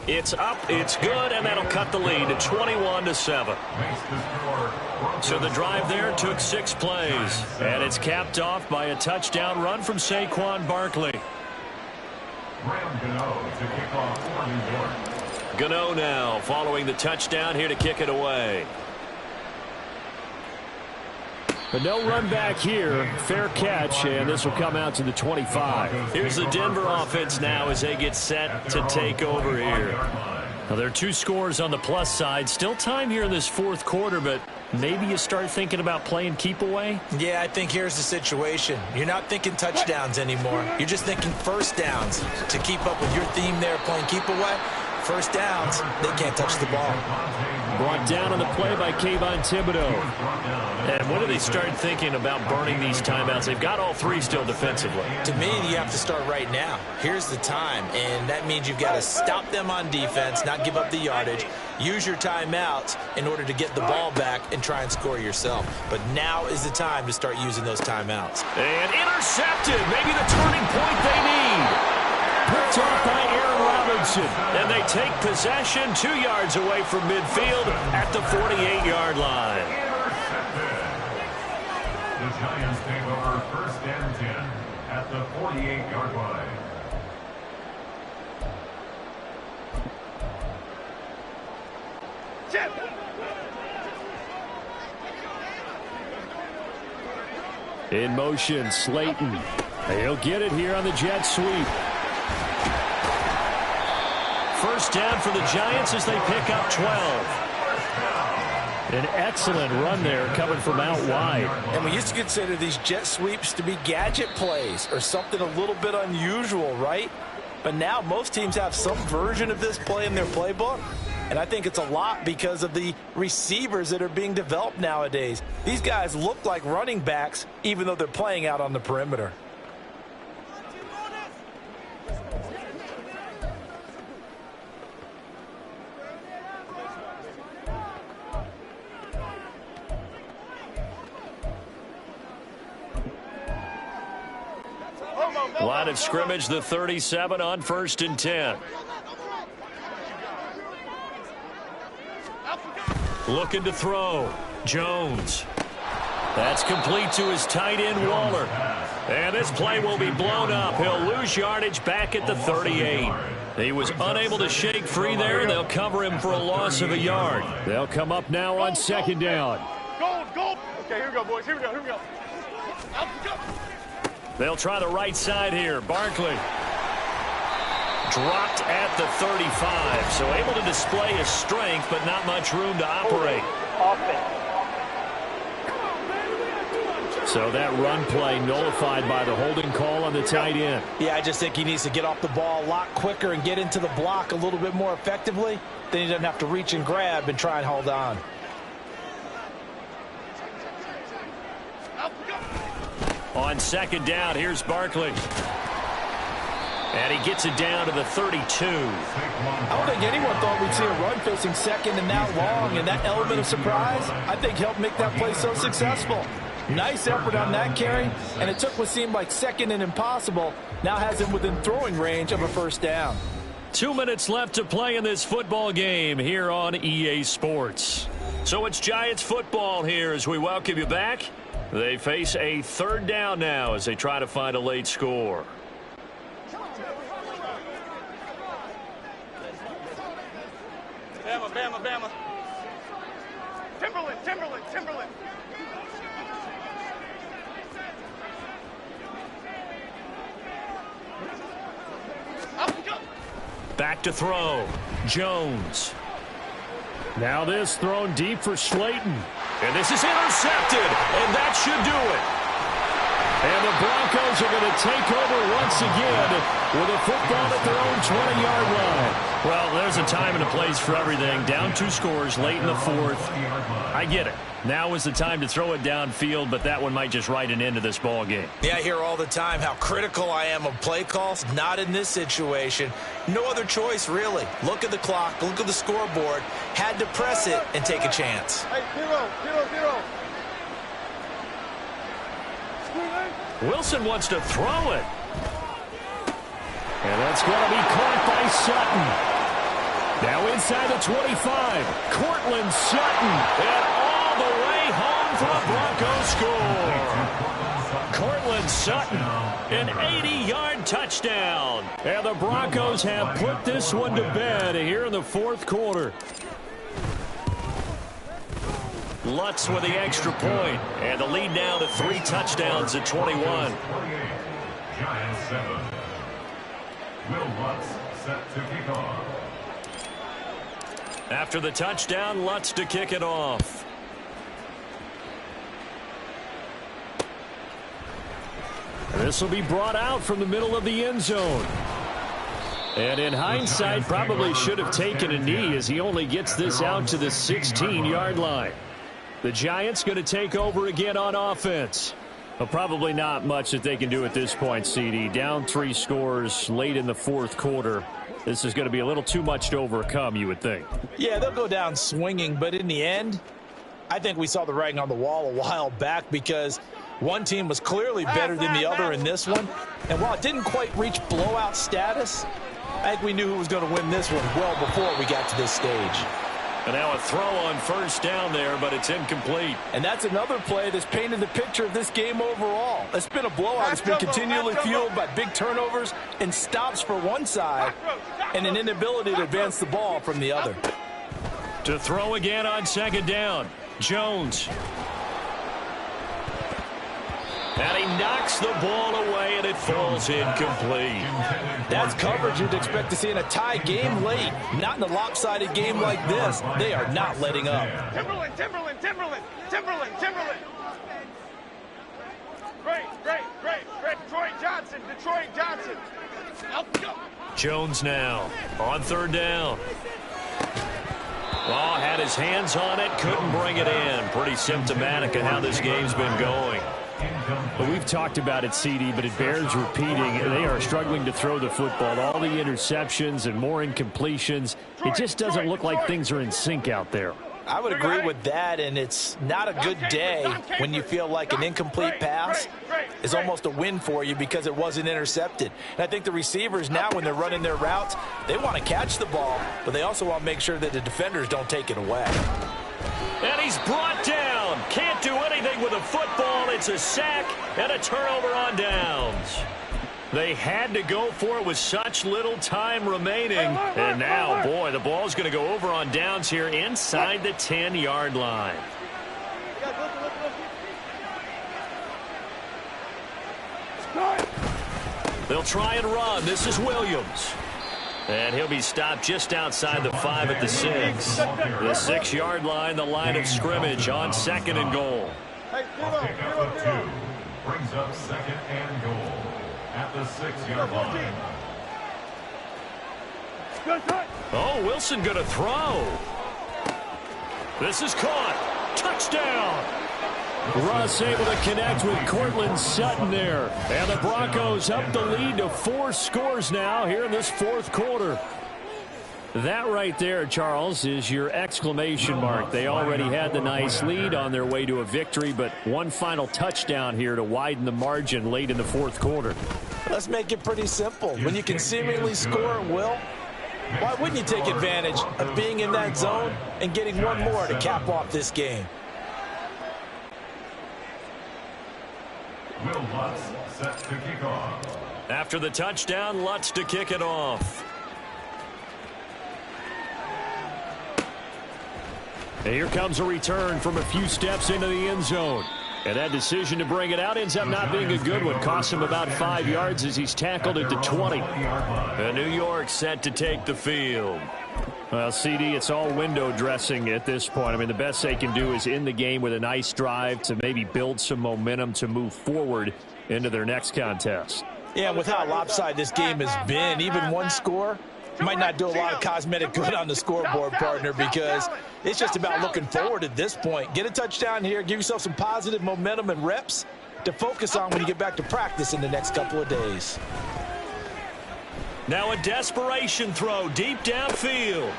It's up, it's good, and that'll cut the lead to 21-7. So the drive there took 6 plays, and it's capped off by a touchdown run from Saquon Barkley. Gano now following the touchdown here to kick it away. But no run back here. Fair catch, and this will come out to the 25. Here's the Denver offense now as they get set to take over here. Now, there are 2 scores on the plus side. Still time here in this 4th quarter, but maybe you start thinking about playing keep away? Yeah, I think here's the situation. You're not thinking touchdowns anymore. You're just thinking first downs. To keep up with your theme there, playing keep away, first downs, they can't touch the ball. Brought down on the play by Kayvon Thibodeau. And when do they start thinking about burning these timeouts? They've got all 3 still defensively. To me, you have to start right now. Here's the time, and that means you've got to stop them on defense, not give up the yardage, use your timeouts in order to get the ball back and try and score yourself. But now is the time to start using those timeouts. And intercepted, maybe the turning point they need. Picked off by Aaron Robinson. And they take possession 2 yards away from midfield at the 48-yard line. The Giants take over 1st and 10 at the 48-yard line. In motion, Slayton. He'll get it here on the jet sweep. First down for the Giants as they pick up 12. An excellent run there coming from out wide. And we used to consider these jet sweeps to be gadget plays or something a little bit unusual, right? But now most teams have some version of this play in their playbook. And I think it's a lot because of the receivers that are being developed nowadays. These guys look like running backs even though they're playing out on the perimeter. Line of scrimmage, the 37 on 1st and 10. Looking to throw. Jones. That's complete to his tight end, Waller. And this play will be blown up. He'll lose yardage back at the 38. He was unable to shake free there. They'll cover him for a loss of a yard. They'll come up now on 2nd down. Gold. Okay, here we go, boys. Here we go. They'll try the right side here. Barkley. dropped at the 35. So able to display his strength, but not much room to operate. Offense. So that run play nullified by the holding call on the tight end. Yeah, I just think he needs to get off the ball a lot quicker and get into the block a little bit more effectively. Then he doesn't have to reach and grab and try and hold on. On second down, here's Barkley. And he gets it down to the 32. I don't think anyone thought we'd see a run facing second and that long, and that element of surprise, I think, helped make that play so successful. Nice effort on that carry, and it took what seemed like second and impossible. Now has him within throwing range of a first down. 2 minutes left to play in this football game here on EA Sports. So it's Giants football here as we welcome you back. They face a third down now as they try to find a late score. Bama, Bama, Bama. Timberland, Timberland, Timberland. Back to throw. Jones. Now this thrown deep for Slayton. And this is intercepted, and that should do it. And the Broncos are going to take over once again with a football at their own 20-yard line. Well, there's a time and a place for everything. Down 2 scores late in the fourth. I get it. Now is the time to throw it downfield, but that one might just write an end to this ball game. Yeah, I hear all the time how critical I am of play calls. Not in this situation. No other choice, really. Look at the clock, look at the scoreboard. Had to press it and take a chance. Hey, 0-0-0. Wilson wants to throw it. And that's going to be caught by Sutton. Now inside the 25. Cortland Sutton. And all the way home for a Broncos score. Cortland Sutton, an 80-yard touchdown. And the Broncos have put this one to bed here in the fourth quarter. Lutz with the extra point, and the lead now to 3 touchdowns at 21. Giants 7. Will Lutz set to kick off. After the touchdown, Lutz to kick it off. This will be brought out from the middle of the end zone. And in hindsight, probably should have taken a knee as he only gets this out to the 16-yard line. The Giants going to take over again on offense. Well, probably not much that they can do at this point, CD. Down 3 scores late in the fourth quarter. This is going to be a little too much to overcome, you would think. Yeah, they'll go down swinging, but in the end, I think we saw the writing on the wall a while back because one team was clearly better than the other in this one. And while it didn't quite reach blowout status, I think we knew who was going to win this one well before we got to this stage. And now a throw on first down there, but it's incomplete. And that's another play that's painted the picture of this game overall. It's been a blowout. It's been continually fueled by big turnovers and stops for one side and an inability to advance the ball from the other. To throw again on second down, Jones. And he knocks the ball away, and it falls incomplete. That's coverage you'd expect to see in a tie game late. Not in a lopsided game like this. They are not letting up. Timberland, Timberland, Timberland, Timberland, Timberland. Great. Detroit Johnson, Detroit Johnson. Up, go. Jones now on third down. Well, had his hands on it, couldn't bring it in. Pretty symptomatic of how this game's been going. Well, we've talked about it, CD, but it bears repeating. They are struggling to throw the football. All the interceptions and more incompletions. It just doesn't look like things are in sync out there. I would agree with that, and it's not a good day when you feel like an incomplete pass is almost a win for you because it wasn't intercepted. And I think the receivers now, when they're running their routes, they want to catch the ball, but they also want to make sure that the defenders don't take it away. And he's brought down. Can't do anything with a football. It's a sack and a turnover on downs. They had to go for it with such little time remaining. And now, boy, the ball's going to go over on downs here inside the 10-yard line. They'll try and run. This is Williams. And he'll be stopped just outside the 5 at the 6. The 6-yard line, the line of scrimmage on 2nd and goal. Pickup of 2 brings up 2nd and goal at the 6-yard line. Oh, Wilson going to throw. This is caught. Touchdown. Russ able to connect with Cortland Sutton there. And the Broncos up the lead to 4 scores now here in this 4th quarter. That right there, Charles, is your exclamation mark. They already had the nice lead on their way to a victory, but one final touchdown here to widen the margin late in the 4th quarter. Let's make it pretty simple. When you can seemingly score at will, why wouldn't you take advantage of being in that zone and getting one more to cap off this game? Will Lutz set to kick off. After the touchdown, Lutz to kick it off. And here comes a return from a few steps into the end zone. And that decision to bring it out ends up not being a good one. Costs him about 5 yards as he's tackled at the 20. And New York set to take the field. Well, CD, it's all window dressing at this point. I mean, the best they can do is end the game with a nice drive to maybe build some momentum to move forward into their next contest. Yeah, with how lopsided this game has been, even one score might not do a lot of cosmetic good on the scoreboard, partner, because it's just about looking forward at this point. Get a touchdown here, give yourself some positive momentum and reps to focus on when you get back to practice in the next couple of days. Now a desperation throw deep downfield.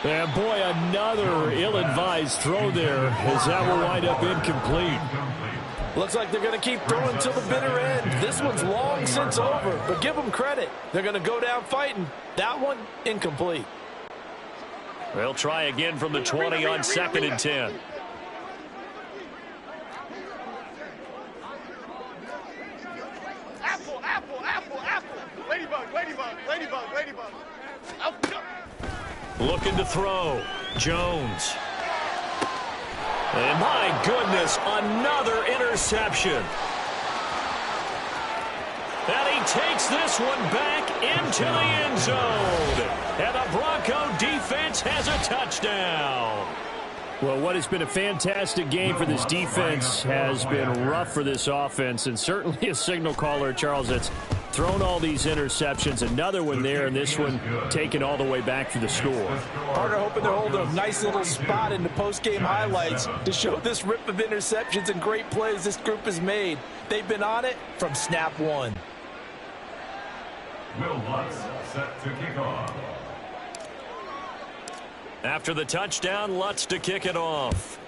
And boy, another ill-advised throw there as that will wind up incomplete. Looks like they're going to keep throwing till the bitter end. This one's long since over, but give them credit. They're going to go down fighting. That one, incomplete. They'll try again from the 20 on 2nd and 10. Apple, apple, apple, apple. Ladybug, ladybug, ladybug, ladybug. Looking to throw. Jones. And my goodness, another interception. And he takes this one back into the end zone. And the Bronco defense has a touchdown. Well, what has been a fantastic game for this defense has been rough for this offense, and certainly a signal caller, Charles, that's thrown all these interceptions. Another one there, and this one taken all the way back for the score. Partner hoping they're holding a nice little spot in the post-game highlights to show this rip of interceptions and great plays this group has made. They've been on it from snap one. Will Lutz set to kick off. After the touchdown, Lutz to kick it off.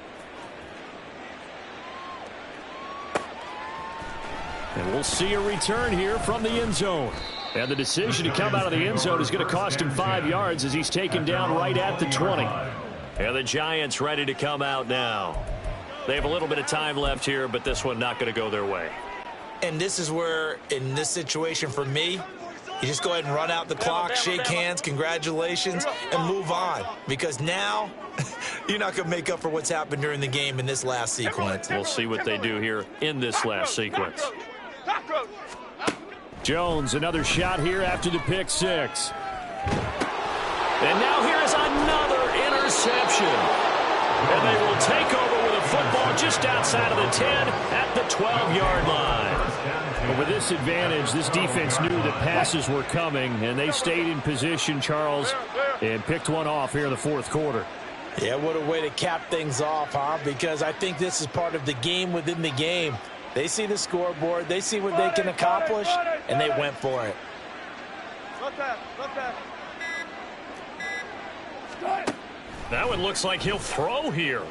And we'll see a return here from the end zone. And the decision to come out of the end zone is going to cost him 5 yards as he's taken down right at the 20. And the Giants ready to come out now. They have a little bit of time left here, but this one not going to go their way. And this is where, in this situation for me, you just go ahead and run out the clock, shake hands, congratulations, and move on. Because now, you're not going to make up for what's happened during the game in this last sequence. We'll see what they do here in this last sequence. Jones, another shot here after the pick six. And now here is another interception. And they will take over with a football just outside of the 10 at the 12-yard line. But with this advantage, this defense knew that passes were coming, and they stayed in position, Charles, and picked one off here in the 4th quarter. Yeah, what a way to cap things off, huh? Because I think this is part of the game within the game. They see the scoreboard, they see what they can accomplish, and they went for it. That one looks like he'll throw here.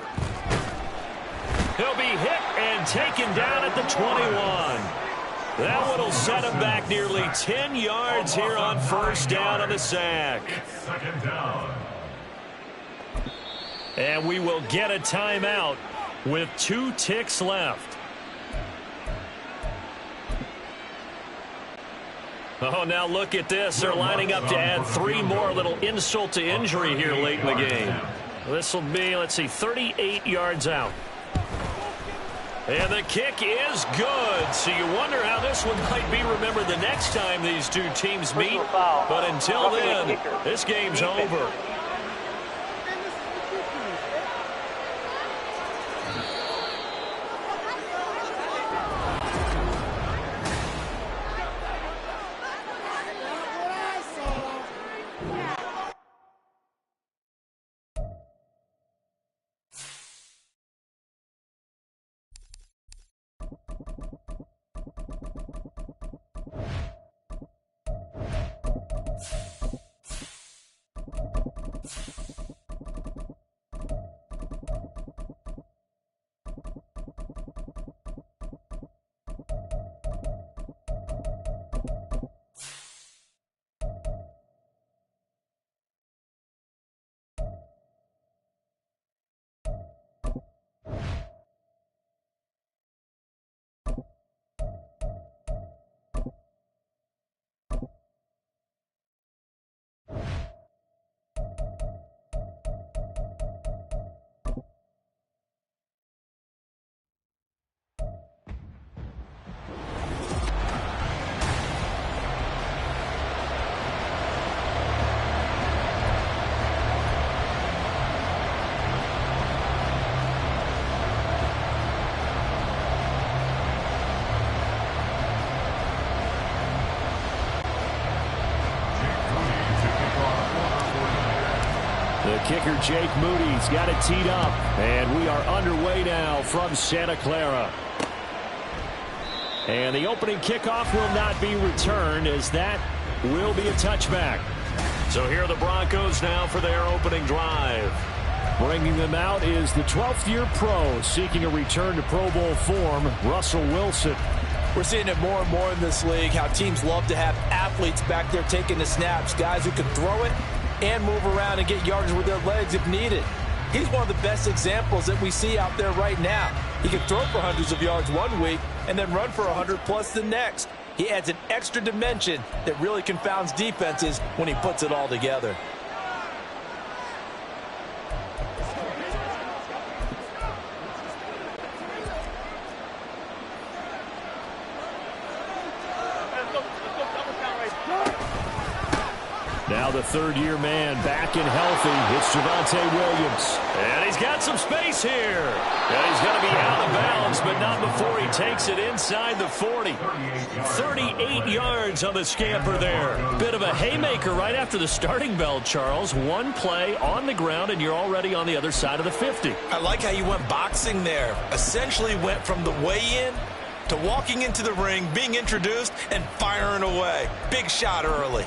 He'll be hit and taken down at the 21. That one will set him back nearly 10 yards here on first down on the sack. Second down. And we will get a timeout with 2 ticks left. Oh, now look at this. They're lining up to add 3 more. Little insult to injury here late in the game. This will be, let's see, 38 yards out. And the kick is good. So you wonder how this one might be remembered the next time these two teams meet. But until then, this game's over. The kicker, Jake Moody's got it teed up. And we are underway now from Santa Clara. And the opening kickoff will not be returned, as that will be a touchback. So here are the Broncos now for their opening drive. Bringing them out is the 12th-year pro seeking a return to Pro Bowl form, Russell Wilson. We're seeing it more and more in this league, how teams love to have athletes back there taking the snaps, guys who can throw it and move around and get yardage with their legs if needed. He's one of the best examples that we see out there right now. He can throw for hundreds of yards one week and then run for 100+ the next. He adds an extra dimension that really confounds defenses when he puts it all together. Now the third-year man back and healthy. It's Javonte Williams. And he's got some space here. And he's going to be out of bounds, but not before he takes it inside the 40. 38 yards on the scamper there. Bit of a haymaker right after the starting bell, Charles. One play on the ground, and you're already on the other side of the 50. I like how you went boxing there. Essentially went from the weigh-in to walking into the ring, being introduced, and firing away. Big shot early.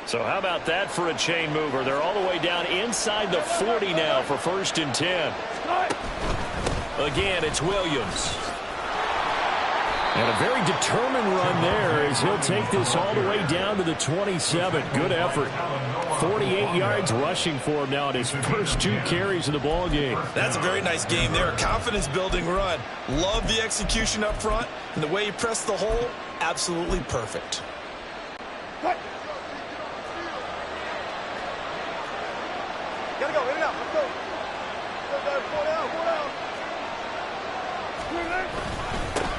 So how about that for a chain mover? They're all the way down inside the 40 now for 1st and 10. Again, it's Williams. And a very determined run there as he'll take this all the way down to the 27. Good effort. 48 yards rushing for him now in his first 2 carries of the ball game. That's a very nice game there. A confidence-building run. Love the execution up front, and the way he pressed the hole, absolutely perfect. Gotta go, let it out, let's go.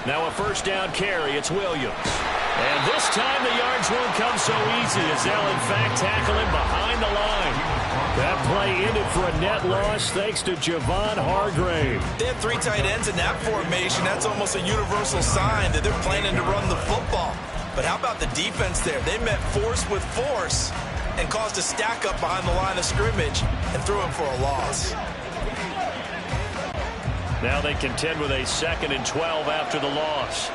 Now a 1st down carry, it's Williams. And this time the yards won't come so easy as they'll in fact tackle him behind the line. That play ended for a net loss thanks to Javon Hargrave. They have 3 tight ends in that formation. That's almost a universal sign that they're planning to run the football. But how about the defense there? They met force with force and caused a stack up behind the line of scrimmage and threw him for a loss. Now they contend with a 2nd and 12 after the loss.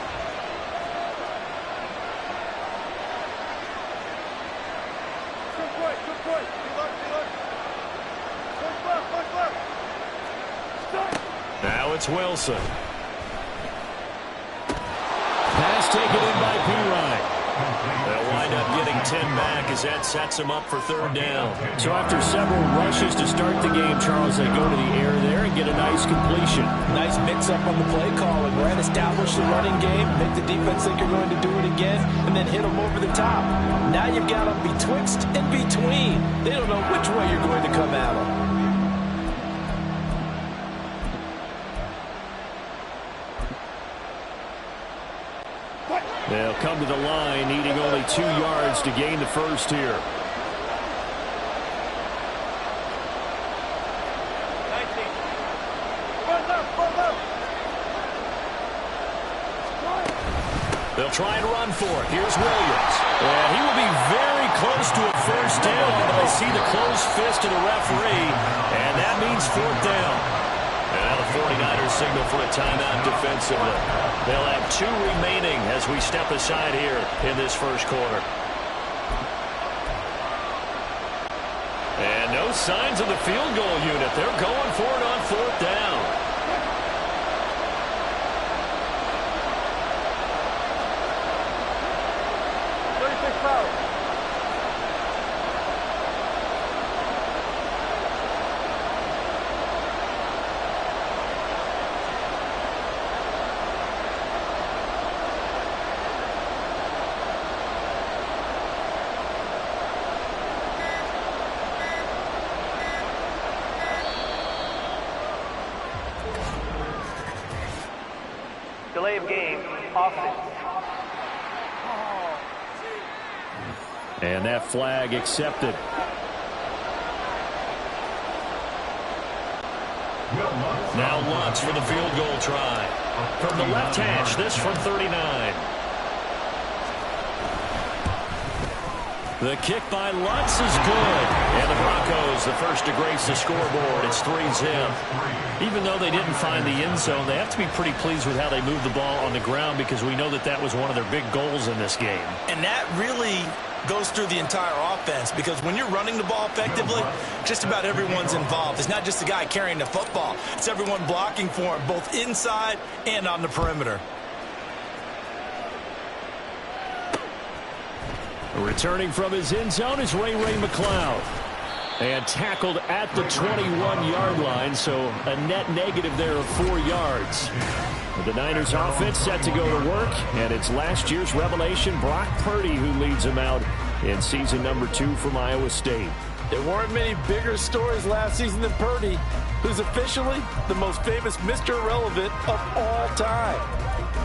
Now it's Wilson. Pass taken in by P. Ryan. They'll wind up getting 10 back as that sets him up for third down. So after several rushes to start the game, Charles, they go to the air there and get a nice completion. Nice mix-up on the play calling, right? Establish the running game, make the defense think you're going to do it again, and then hit them over the top. Now you've got them betwixt and between. They don't know which way you're going to come at them. They'll come to the line, needing only 2 yards to gain the first here. They'll try and run for it. Here's Williams. And he will be very close to a first down, but I see the closed fist of the referee, and that means fourth down. And now the 49ers signal for a timeout defensively. They'll have 2 remaining as we step aside here in this first quarter. And no signs of the field goal unit. They're going for it on fourth down. Delay of game, offense. And that flag accepted. Now Lutz for the field goal try. From the left hash, this from 39. The kick by Lutz is good. And the Broncos, the first to grace the scoreboard. It's 3-zip. Even though they didn't find the end zone, they have to be pretty pleased with how they moved the ball on the ground because we know that that was one of their big goals in this game. And that really goes through the entire offense because when you're running the ball effectively, just about everyone's involved. It's not just the guy carrying the football. It's everyone blocking for him, both inside and on the perimeter. Returning from his end zone is Ray McCloud. And tackled at the 21-yard line, so a net negative there of 4 yards. The Niners offense set to go to work, and it's last year's revelation, Brock Purdy, who leads them out in season number 2 from Iowa State. There weren't many bigger stories last season than Purdy, who's officially the most famous Mr. Irrelevant of all time.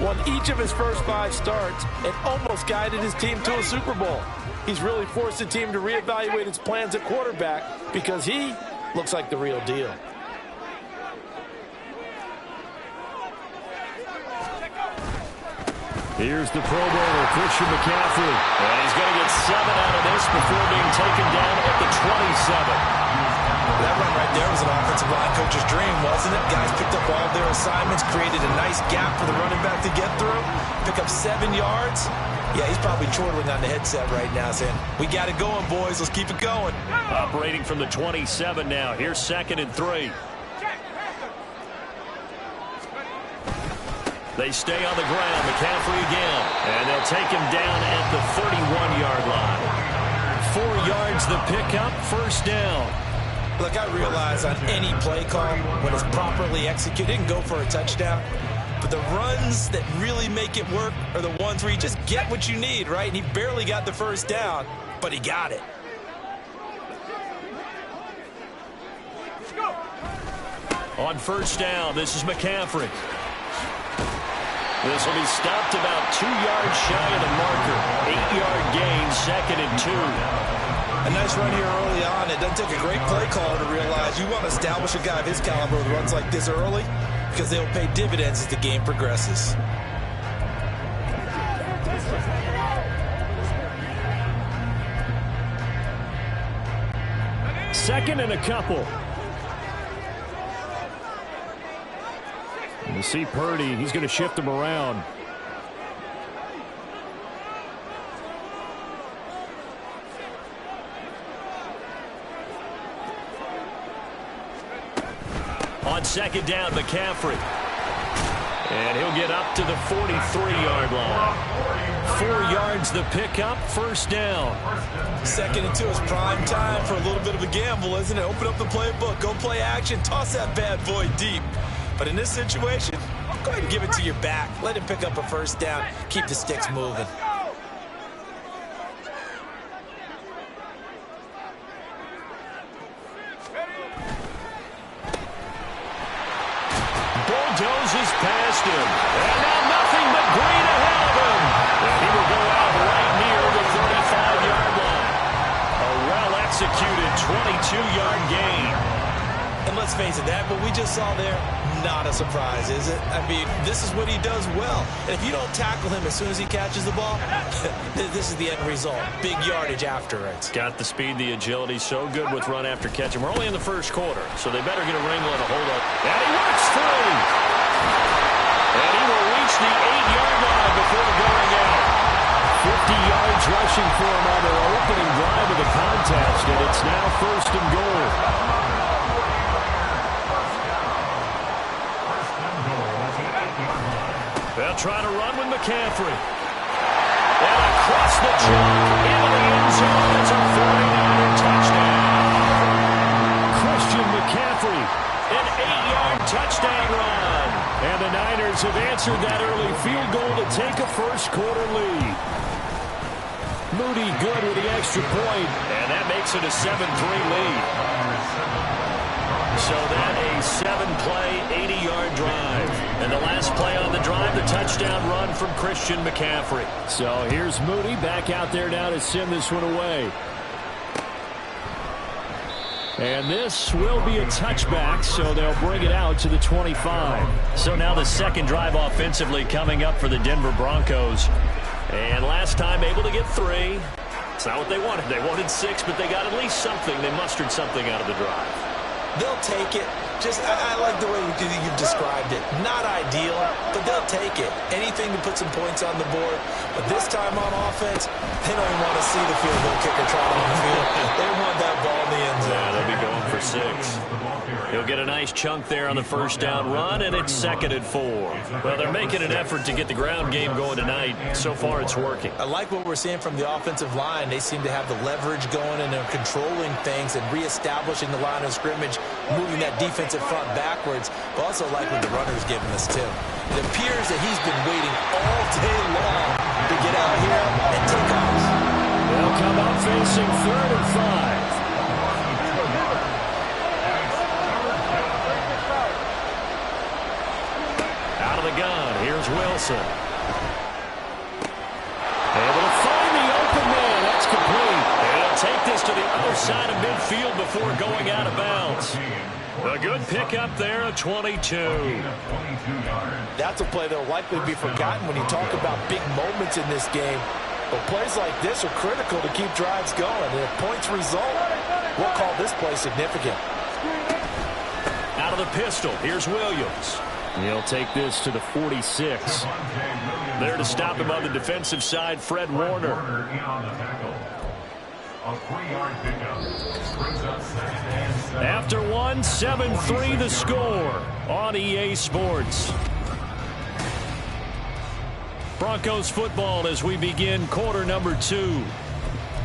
Won each of his first 5 starts and almost guided his team to a Super Bowl. He's really forced the team to reevaluate its plans at quarterback because he looks like the real deal. Here's the Pro Bowler, Christian McCaffrey. And he's going to get 7 out of this before being taken down at the 27. That run right there was an offensive line coach's dream, wasn't it? Guys picked up all their assignments, created a nice gap for the running back to get through, pick up 7 yards. Yeah, he's probably chortling on the headset right now saying, we got it going, boys. Let's keep it going. Operating from the 27 now. Here's 2nd and 3. They stay on the ground. McCaffrey again. And they'll take him down at the 31-yard line. 4 yards the pickup, first down. Look, I realize on any play call, when it's properly executed, it can go for a touchdown. But the runs that really make it work are the ones where you just get what you need, right? And he barely got the first down, but he got it. On first down, this is McCaffrey. This will be stopped about 2 yards shy of the marker. 8-yard gain, 2nd and 2. A nice run here early on. It doesn't take a great play caller to realize you want to establish a guy of his caliber with runs like this early because they'll pay dividends as the game progresses. Second and a couple. You see Purdy, he's going to shift him around. On second down, McCaffrey. And he'll get up to the 43-yard line. 4 yards the pickup, first down. 2nd and 2 is prime time for a little bit of a gamble, isn't it? Open up the playbook, go play action, toss that bad boy deep. But in this situation, go ahead and give it to your back. Let him pick up a first down. Keep the sticks moving. Bulldozes past him. And now nothing but green ahead of him. And he will go out right near the 35-yard line. A well-executed 22-yard gain. And let's face it, that what we just saw there, not a surprise, is it? I mean, this is what he does well. And if you don't tackle him as soon as he catches the ball, this is the end result. Big yardage after it. Got the speed, the agility, so good with run after catch. And we're only in the first quarter, so they better get a wrangle and a hold up. And he works through. And he will reach the 8-yard line before going out. 50 yards rushing for him on their opening drive of the contest, and it's now 1st and goal. They'll try to run with McCaffrey. And across the chalk into the end zone. It's a 49er touchdown. Christian McCaffrey, an 8-yard touchdown run. And the Niners have answered that early field goal to take a first-quarter lead. Moody good with the extra point. And that makes it a 7-3 lead. So that a 7-play, 80-yard drive. And the last play on the drive, the touchdown run from Christian McCaffrey. So here's Moody back out there now to send this one away. And this will be a touchback, so they'll bring it out to the 25. So now the second drive offensively coming up for the Denver Broncos. And last time able to get 3. It's not what they wanted. They wanted 6, but they got at least something. They mustered something out of the drive. They'll take it. I like the way you've described it. Not ideal, but they'll take it. Anything to put some points on the board. But this time on offense, they don't even want to see the field goal kicker trot on the field. They want that ball in the end zone. Yeah, they'll be going for 6. He'll get a nice chunk there on the first down run, and it's 2nd and 4. Well, they're making an effort to get the ground game going tonight. So far, it's working. I like what we're seeing from the offensive line. They seem to have the leverage going, and they're controlling things and reestablishing the line of scrimmage, moving that defensive front backwards. But also like what the runner's giving us, too. It appears that he's been waiting all day long to get out here and take off. They'll come out facing 3rd and 5. Out of the gun, here's Wilson. Able to find the open man. That's complete. And he'll take this to the other side of midfield before going out of bounds. A good pickup there, a 22. That's a play that will likely be forgotten when you talk about big moments in this game. But plays like this are critical to keep drives going. And if points result, we'll call this play significant. Out of the pistol, here's Williams. He'll take this to the 46. There to stop him on the defensive side, Fred Warner. After 1, 7-3 the score on EA Sports. Broncos football as we begin quarter number 2.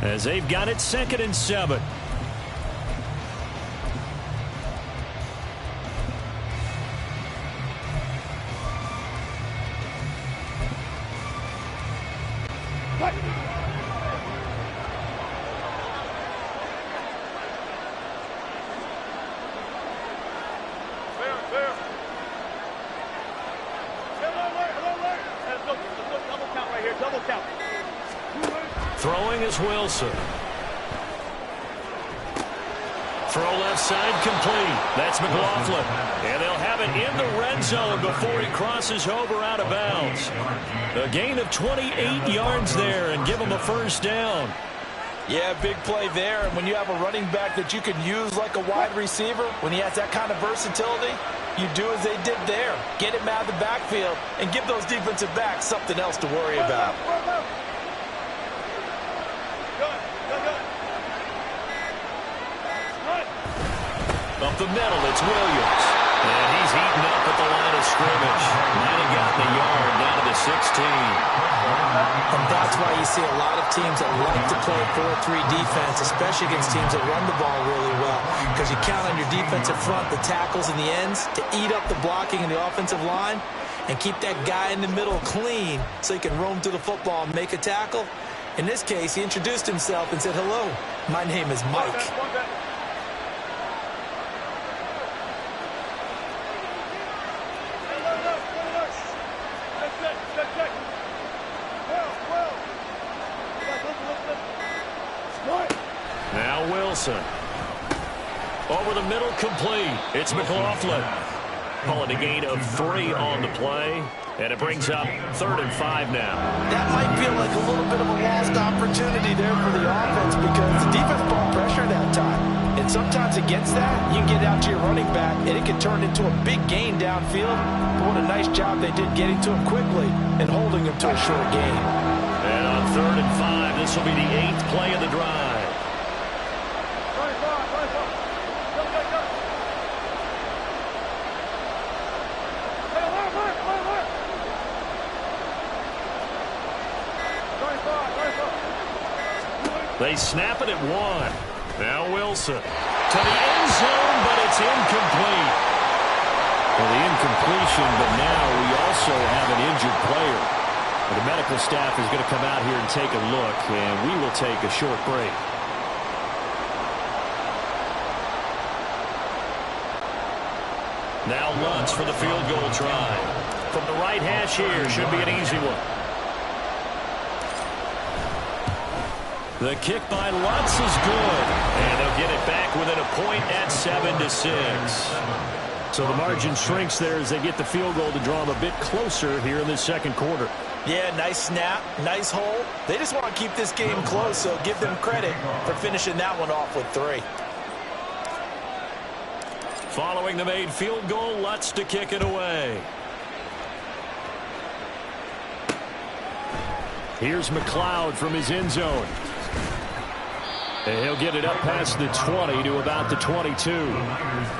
As they've got it 2nd and 7. Throwing is Wilson. Throw left side complete. That's McLaughlin. And they'll have it in the red zone before he crosses over out of bounds. A gain of 28 yards there and give him a first down. Yeah, big play there. And when you have a running back that you can use like a wide receiver, when he has that kind of versatility, you do as they did there. Get him out of the backfield and give those defensive backs something else to worry about. Up the middle, it's Williams. And he's eaten up at the line of scrimmage. Might have gotten a yard down to the 16. And that's why you see a lot of teams that like to play 4-3 defense, especially against teams that run the ball really well, because you count on your defensive front, the tackles and the ends, to eat up the blocking in the offensive line and keep that guy in the middle clean so he can roam through the football and make a tackle. In this case, he introduced himself and said, "Hello, my name is Mike." Now Wilson. Over the middle, complete. It's McLaughlin. Calling a gain of 3 on the play. And it brings up 3rd and 5 now. That might feel like a little bit of a lost opportunity there for the offense because the defense brought pressure that time. And sometimes against that, you can get out to your running back, and it can turn into a big gain downfield. But what a nice job they did getting to him quickly and holding him to a short gain. And on 3rd and 5, this will be the 8th play of the drive. They snap it at 1. Now Wilson to the end zone, but it's incomplete. Well, the incompletion, but now we also have an injured player. The medical staff is going to come out here and take a look, and we will take a short break. Now Lutz for the field goal try. From the right hash here, should be an easy one. The kick by Lutz is good. And they'll get it back within a point at 7-6. So the margin shrinks there as they get the field goal to draw them a bit closer here in this second quarter. Yeah, nice snap, nice hole. They just want to keep this game close, so give them credit for finishing that one off with 3. Following the made field goal, Lutz to kick it away. Here's McLeod from his end zone. And he'll get it up past the 20 to about the 22.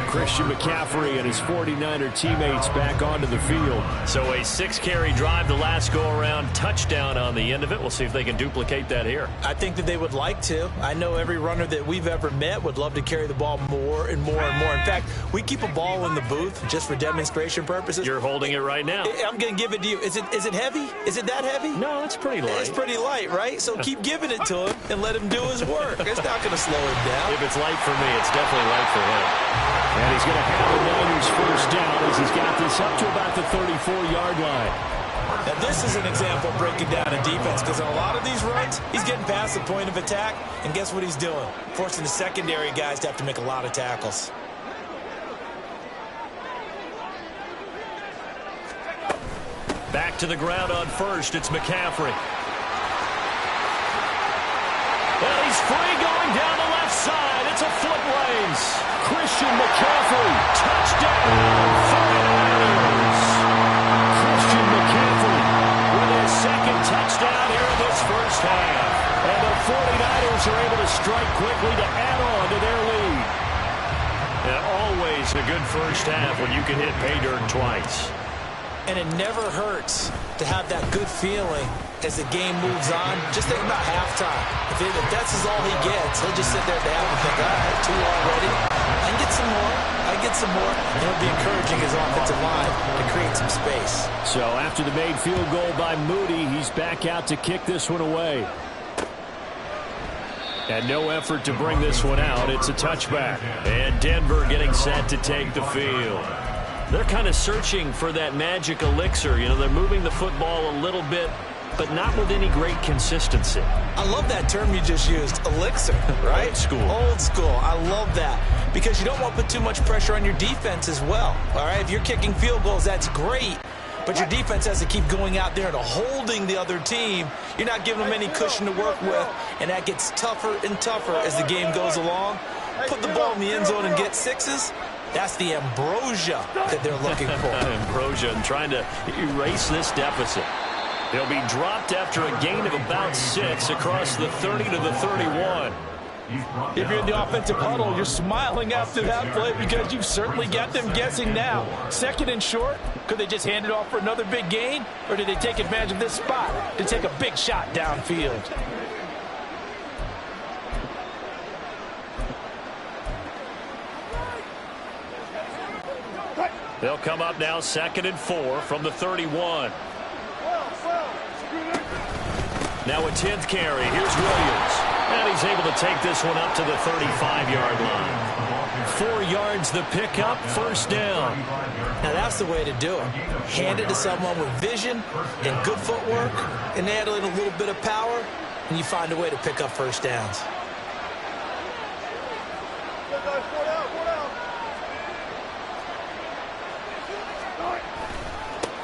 Christian McCaffrey and his 49er teammates back onto the field. So a 6-carry drive the last go-around, touchdown on the end of it. We'll see if they can duplicate that here. I think that they would like to. I know every runner that we've ever met would love to carry the ball more and more and more. In fact, we keep a ball in the booth just for demonstration purposes. You're holding it right now. I'm going to give it to you. Is it heavy? Is it that heavy? No, it's pretty light. It's pretty light, right? So keep giving it to him and let him do his work. It's not going to slow him down. If it's light for me, it's definitely light for him. And he's going to have the Niners first down as he's got this up to about the 34-yard line. Now, this is an example of breaking down a defense because on a lot of these runs, he's getting past the point of attack, and guess what he's doing? Forcing the secondary guys to have to make a lot of tackles. Back to the ground on first. It's McCaffrey. Well, he's free going down the left side. It's a foot race. Christian McCaffrey. Touchdown, 49ers. Christian McCaffrey with his second touchdown here in this first half. And the 49ers are able to strike quickly to add on to their lead. And always a good first half when you can hit pay dirt twice. And it never hurts to have that good feeling as the game moves on. Just think about halftime. If that's all he gets, he'll just sit there at the half and think, all right, 2 already. I can get some more. I get some more. And he'll be encouraging his offensive line to create some space. So after the made field goal by Moody, he's back out to kick this one away. And no effort to bring this one out. It's a touchback. And Denver getting set to take the field. They're kind of searching for that magic elixir. You know, they're moving the football a little bit, but not with any great consistency. I love that term you just used, elixir, right? Old school. Old school. I love that because you don't want to put too much pressure on your defense as well, all right? If you're kicking field goals, that's great, but your defense has to keep going out there and holding the other team. You're not giving them any cushion to work with, and that gets tougher and tougher as the game goes along. Put the ball in the end zone and get 6s. That's the ambrosia that they're looking for. Ambrosia and trying to erase this deficit. They'll be dropped after a gain of about 6 across the 30 to the 31. If you're in the offensive huddle, you're smiling after that play because you've certainly got them guessing now. 2nd and short, Could they just hand it off for another big gain? Or did they take advantage of this spot to take a big shot downfield? They'll come up now 2nd and 4 from the 31. Now a 10th carry. Here's Williams. And he's able to take this one up to the 35-yard line. 4 yards the pickup, first down. Now that's the way to do it. Hand it to someone with vision and good footwork, and add in a little bit of power, and you find a way to pick up first downs.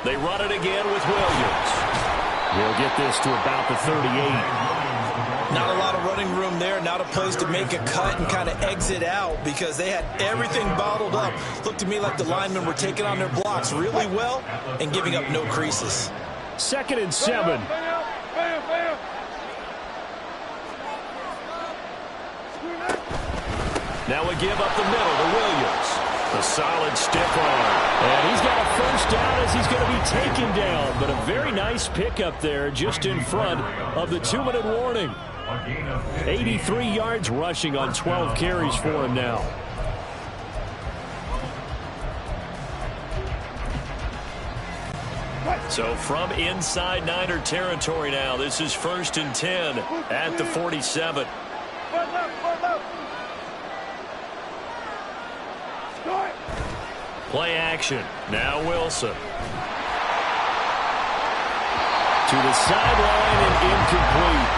They run it again with Williams. He'll get this to about the 38. Not a lot of running room there, not a place to make a cut and kind of exit out because they had everything bottled up. Looked to me like the linemen were taking on their blocks really well and giving up no creases. 2nd and 7. Now a give up the middle to Williams. A solid stiff arm. And he's got a first down as he's going to be taken down. But a very nice pickup there just in front of the 2-minute warning. 83 yards rushing on 12 carries for him now. So from inside Niner territory now, this is 1st and 10 at the 47. Play action. Now Wilson. To the sideline and incomplete.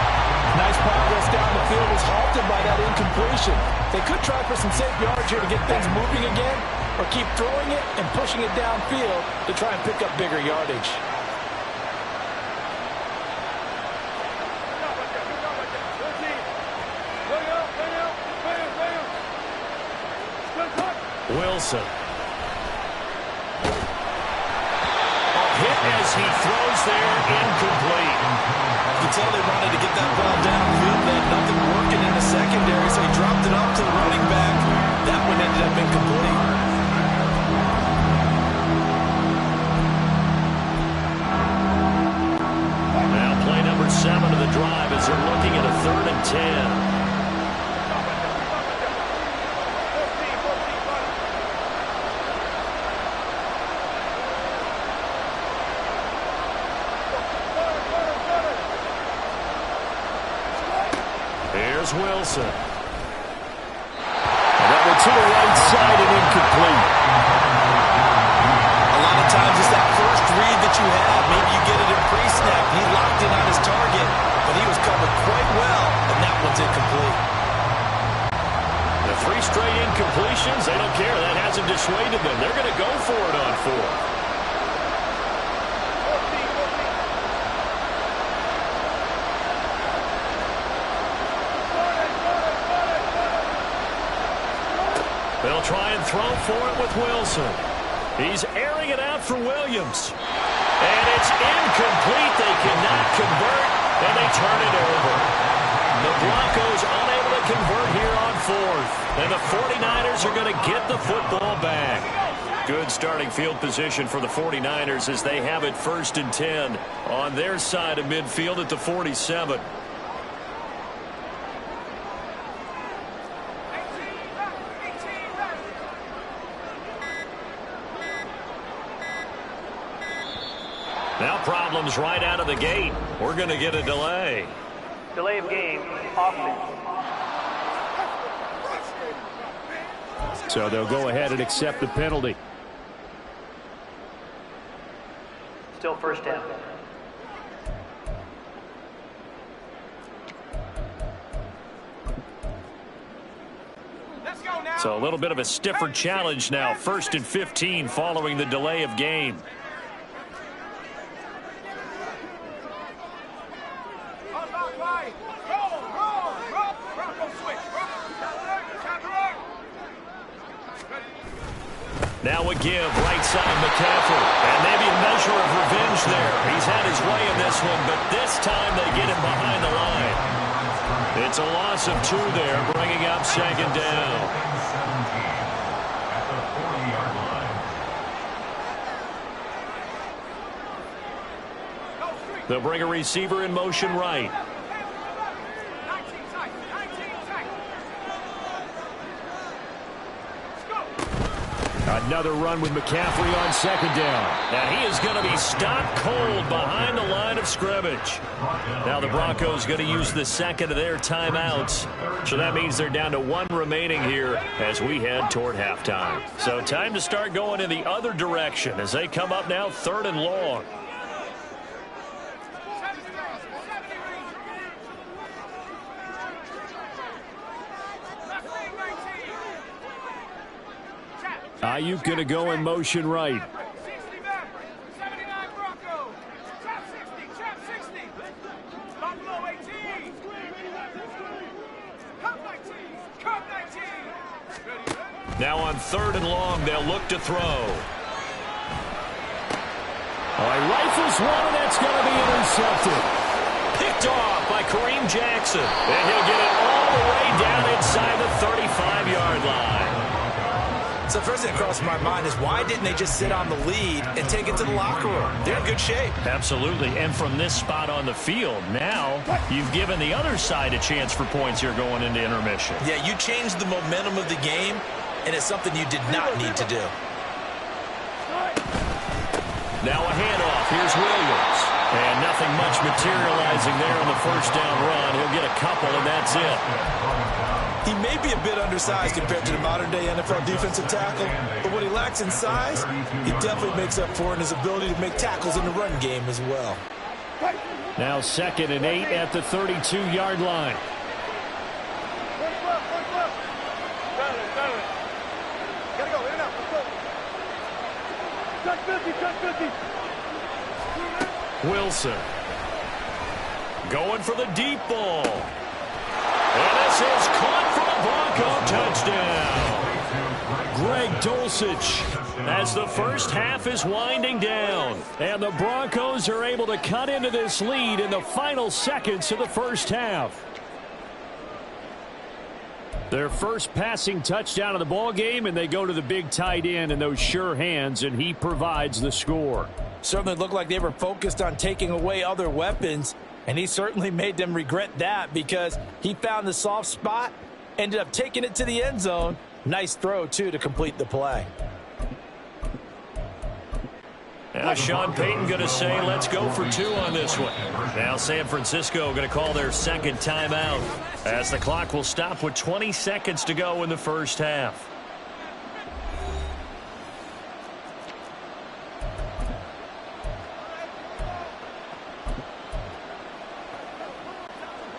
Nice progress down the field was halted by that incompletion. They could try for some safe yards here to get things moving again, or keep throwing it and pushing it downfield to try and pick up bigger yardage. Wilson. Hit as he throws there, incomplete. You can tell they wanted to get that ball downfield. They had nothing working in the secondary, so he dropped it off to the running back. That one ended up incomplete. Now play number 7 of the drive as they're looking at a 3rd and 10. Wilson. And that one to the right side and incomplete. A lot of times it's that first read that you have. Maybe you get it in pre-snap. He locked in on his target, but he was covered quite well, and that one's incomplete. The 3 straight incompletions, they don't care. That hasn't dissuaded them. They're going to go for it on 4th. They'll try and throw for it with Wilson. He's airing it out for Williams. And it's incomplete. They cannot convert, and they turn it over. The Broncos unable to convert here on 4th. And the 49ers are going to get the football back. Good starting field position for the 49ers as they have it 1st and 10 on their side of midfield at the 47. Now problems right out of the gate. We're going to get a delay. Delay of game, offense. So they'll go ahead and accept the penalty. Still first down. So a little bit of a stiffer challenge now. 1st and 15 following the delay of game. Now a give, right side McCaffrey. And maybe a measure of revenge there. He's had his way in this one, but this time they get him behind the line. It's a loss of 2 there, bringing up 2nd down. They'll bring a receiver in motion right. Another run with McCaffrey on second down. And he is going to be stopped cold behind the line of scrimmage. Now the Broncos going to use the second of their timeouts. So that means they're down to one remaining here as we head toward halftime. So time to start going in the other direction as they come up now 3rd and long. Ayuk going to go in motion right. Now on 3rd and long, they'll look to throw. He rifles one, and that's going to be intercepted. Picked off by Kareem Jackson. And he'll get it all the way down inside the 35-yard line. So first thing that crossed my mind is why didn't they just sit on the lead and take it to the locker room? They're in good shape. Absolutely. And from this spot on the field, now you've given the other side a chance for points here going into intermission. Yeah, you changed the momentum of the game, and it's something you did not need to do. Now a handoff. Here's Williams. And nothing much materializing there on the first down run. He'll get a couple, and that's it. He may be a bit undersized compared to the modern-day NFL defensive tackle, but what he lacks in size, he definitely makes up for in his ability to make tackles in the run game as well. Now 2nd and 8 at the 32-yard line. Gotta go, in and out, let's go. Touch 50, touch 50. Wilson. Going for the deep ball. And this is caught for a Bronco touchdown. Greg Dulcich As the first half is winding down. And the Broncos are able to cut into this lead in the final seconds of the first half. Their first passing touchdown of the ball game, and they go to the big tight end in those sure hands, and he provides the score. Certainly looked like they were focused on taking away other weapons, and he certainly made them regret that because he found the soft spot, ended up taking it to the end zone. Nice throw, too, to complete the play. Now Sean Payton going to say, let's go for 2 on this one. Now San Francisco going to call their second timeout as the clock will stop with 20 seconds to go in the first half.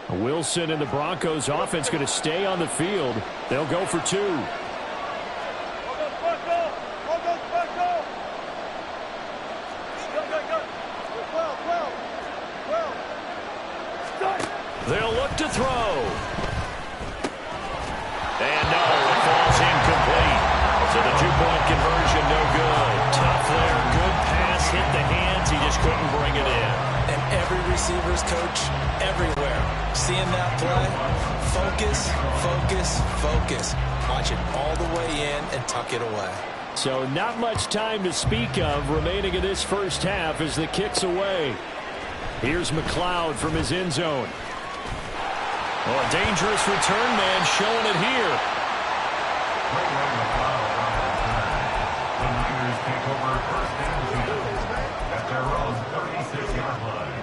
Wilson and the Broncos offense going to stay on the field. They'll go for 2. They'll look to throw. And no, it falls incomplete. So the 2-point conversion, no good. Tough there, good pass, hit the hands. He just couldn't bring it in. And every receiver's coach everywhere. Seeing that play, focus, focus, focus. Watch it all the way in and tuck it away. So not much time to speak of remaining in this first half as the kick's away. Here's McLeod from his end zone. Well, a dangerous return man showing it here. The Niners take over first and 10 at their own 36-yard line.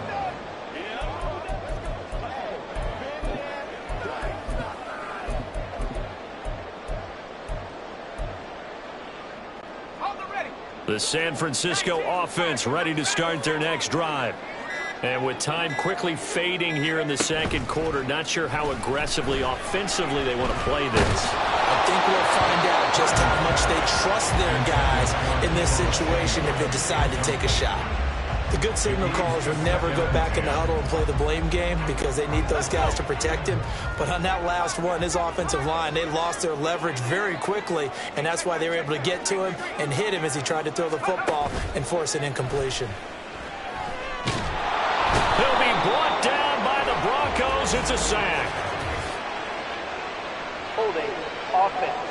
The San Francisco offense ready to start their next drive. And with time quickly fading here in the second quarter, not sure how aggressively, offensively they want to play this. I think we'll find out just how much they trust their guys in this situation if they decide to take a shot. The good signal callers would never go back in the huddle and play the blame game because they need those guys to protect him. But on that last one, his offensive line, they lost their leverage very quickly, and that's why they were able to get to him and hit him as he tried to throw the football and force an incompletion. He'll be brought down by the Broncos. It's a sack. Holding offense.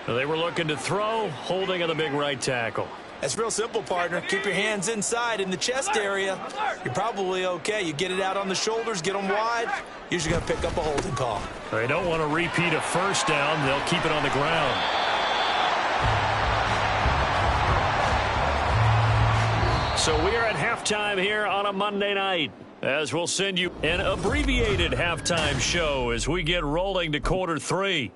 They were looking to throw, holding on the big right tackle. That's real simple, partner. Keep your hands inside in the chest area. You're probably okay. You get it out on the shoulders, get them wide. Usually going to pick up a holding call. They don't want to repeat a first down. They'll keep it on the ground. So we are at halftime here on a Monday night, as we'll send you an abbreviated halftime show as we get rolling to quarter 3.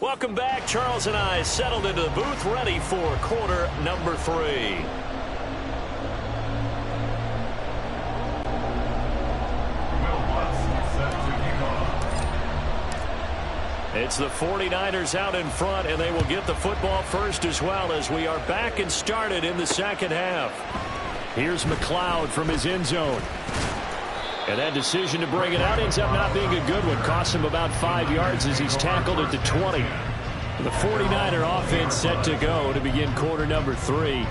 Welcome back. Charles and I settled into the booth, ready for quarter number 3. It's the 49ers out in front, and they will get the football first as well, as we are back and started in the second half. Here's McLeod from his end zone. And that decision to bring it out ends up not being a good one. Cost him about 5 yards as he's tackled at the 20. The 49er offense set to go to begin quarter number 3.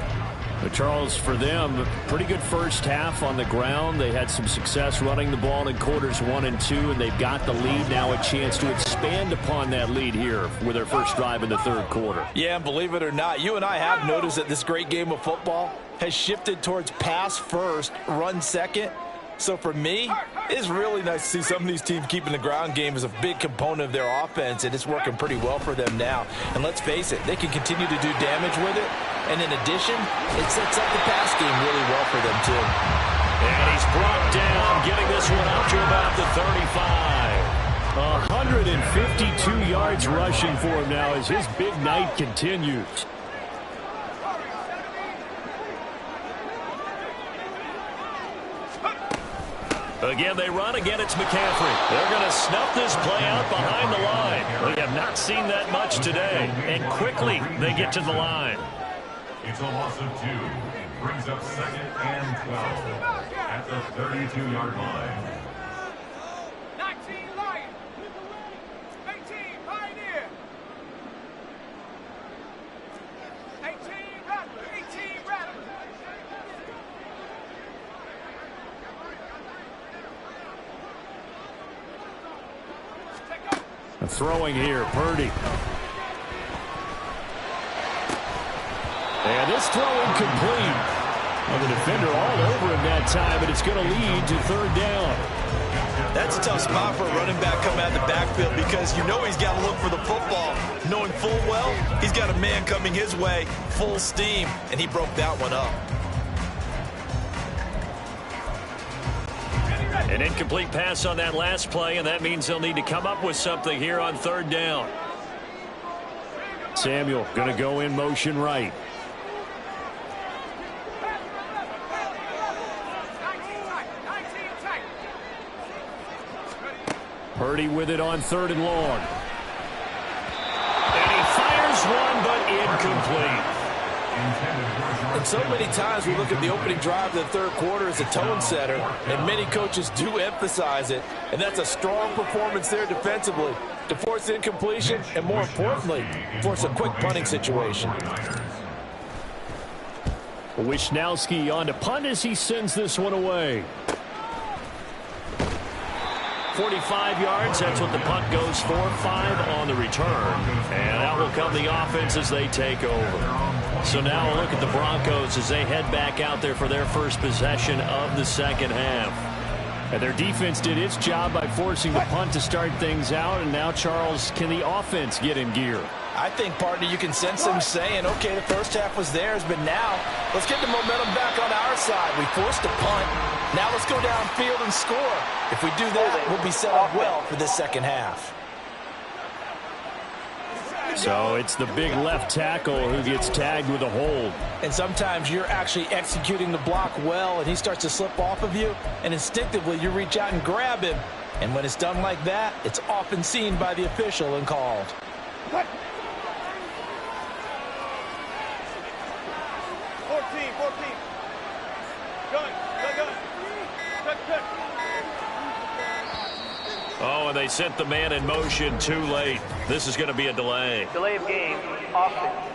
But Charles, for them, pretty good first half on the ground. They had some success running the ball in quarters 1 and 2, and they've got the lead now, a chance to expand upon that lead here with their first drive in the third quarter. Yeah, and believe it or not, you and I have noticed that this great game of football has shifted towards pass first, run second. So for me, it's really nice to see some of these teams keeping the ground game as a big component of their offense, and it's working pretty well for them now. And let's face it, they can continue to do damage with it. And in addition, it sets up the pass game really well for them, too. And he's brought down, getting this one up to about the 35. 152 yards rushing for him now as his big night continues. Again, they run. Again, it's McCaffrey. They're going to snuff this play out behind the line. We have not seen that much today. And quickly, they get to the line. It's a loss of 2. Brings up second and 12 at the 32-yard line. 19 Lion. 18 Pioneer. 18 Rattler. 18 Rattler. Throwing here, Purdy. And this throw incomplete. Well, the defender all over him that time, but it's going to lead to third down. That's a tough spot for a running back coming out of the backfield because you know he's got to look for the football, knowing full well he's got a man coming his way, full steam, and he broke that one up. An incomplete pass on that last play, and that means they'll need to come up with something here on third down. Samuel going to go in motion right. Purdy with it on third and long. And he fires one, but incomplete. And so many times we look at the opening drive of the third quarter as a tone setter, and many coaches do emphasize it, and that's a strong performance there defensively to force incompletion and, more importantly, force a quick punting situation. Wisnowski on to punt as he sends this one away. 45 yards, that's what the punt goes for. 5 on the return. And out will come the offense as they take over. So now a look at the Broncos as they head back out there for their first possession of the second half. And their defense did its job by forcing the punt to start things out. And now, Charles, can the offense get in gear? I think, partner, you can sense them saying, okay, the first half was theirs, but now let's get the momentum back on our side. We forced a punt. Now let's go downfield and score. If we do that, we'll be set up well for this second half. So it's the big left tackle who gets tagged with a hold. And sometimes you're actually executing the block well, and he starts to slip off of you, and instinctively you reach out and grab him. And when it's done like that, it's often seen by the official and called. Cut. 14. Gun. Cut. Oh, and they sent the man in motion too late. This is going to be a delay. Delay of game, offense.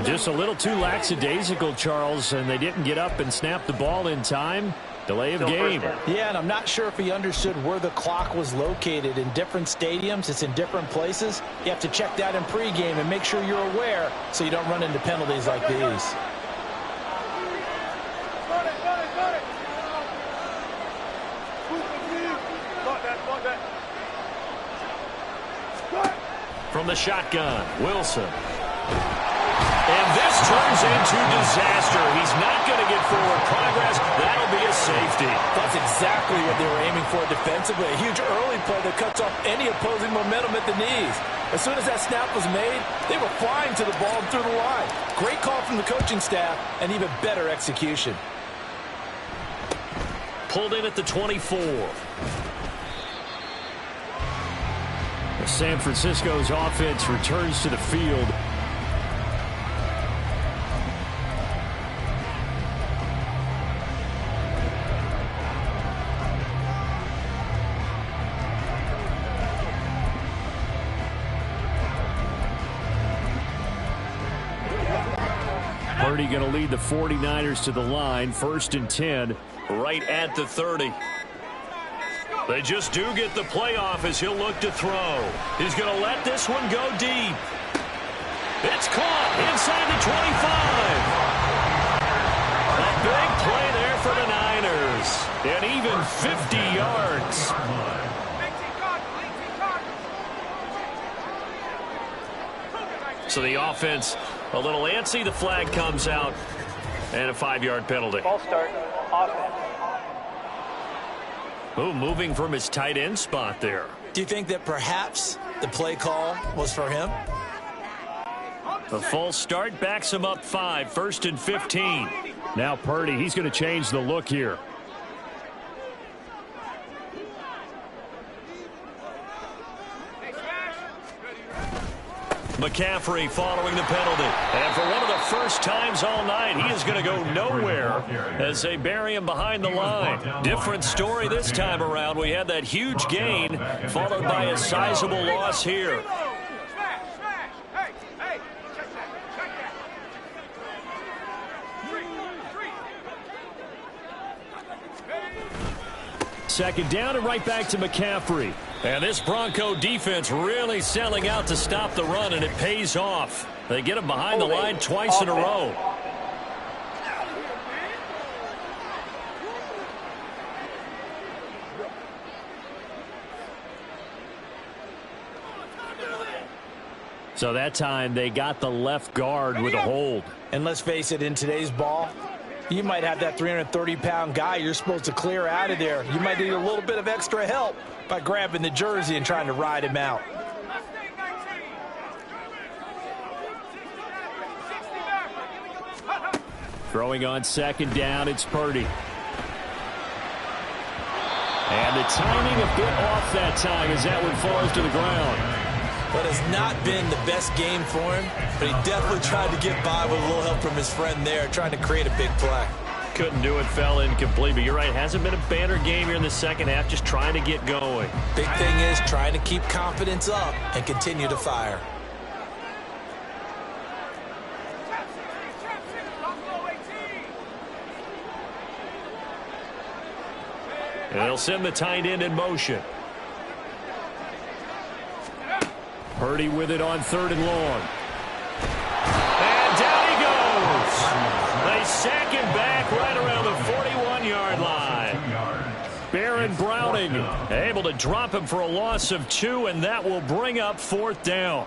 Just a little too lackadaisical, Charles, and they didn't get up and snap the ball in time. Delay of game. Yeah, and I'm not sure if he understood where the clock was located. In different stadiums, it's in different places. You have to check that in pregame and make sure you're aware so you don't run into penalties like these. From the shotgun, Wilson. And this turns into disaster. He's not going to get forward progress. That'll be a safety. That's exactly what they were aiming for defensively. A huge early play that cuts off any opposing momentum at the knees. As soon as that snap was made, they were flying to the ball and through the line. Great call from the coaching staff and even better execution. Pulled in at the 24. San Francisco's offense returns to the field. Purdy going to lead the 49ers to the line, 1st and 10. Right at the 30. They just do get the playoff as he'll look to throw. He's going to let this one go deep. It's caught inside the 25. A big play there for the Niners. And even 50 yards. So the offense a little antsy. The flag comes out. And a 5-yard penalty. False start, offense. Oh, moving from his tight end spot there. Do you think that perhaps the play call was for him? The false start backs him up 5, 1st and 15. Now Purdy, he's going to change the look here. McCaffrey following the penalty. And for one of the first times all night, he is going to go nowhere as they bury him behind the line. Different story this time around. We had that huge gain followed by a sizable loss here. Second down and right back to McCaffrey. And this Bronco defense really selling out to stop the run, and it pays off. They get him behind the line twice in a row. So that time they got the left guard with a hold. And let's face it, in today's ball, you might have that 330-pound guy you're supposed to clear out of there. You might need a little bit of extra help by grabbing the jersey and trying to ride him out. Throwing on second down, it's Purdy. And the timing a bit off that time as that one falls to the ground. But it's not been the best game for him, but he definitely tried to get by with a little help from his friend there, trying to create a big play. Couldn't do it, fell incomplete, but you're right, hasn't been a banner game here in the second half, just trying to get going. Big thing is trying to keep confidence up and continue to fire. And they'll send the tight end in motion. Purdy with it on 3rd and long. And down he goes. They sack him back right around the 41-yard line. Baron Browning able to drop him for a loss of 2, and that will bring up 4th down.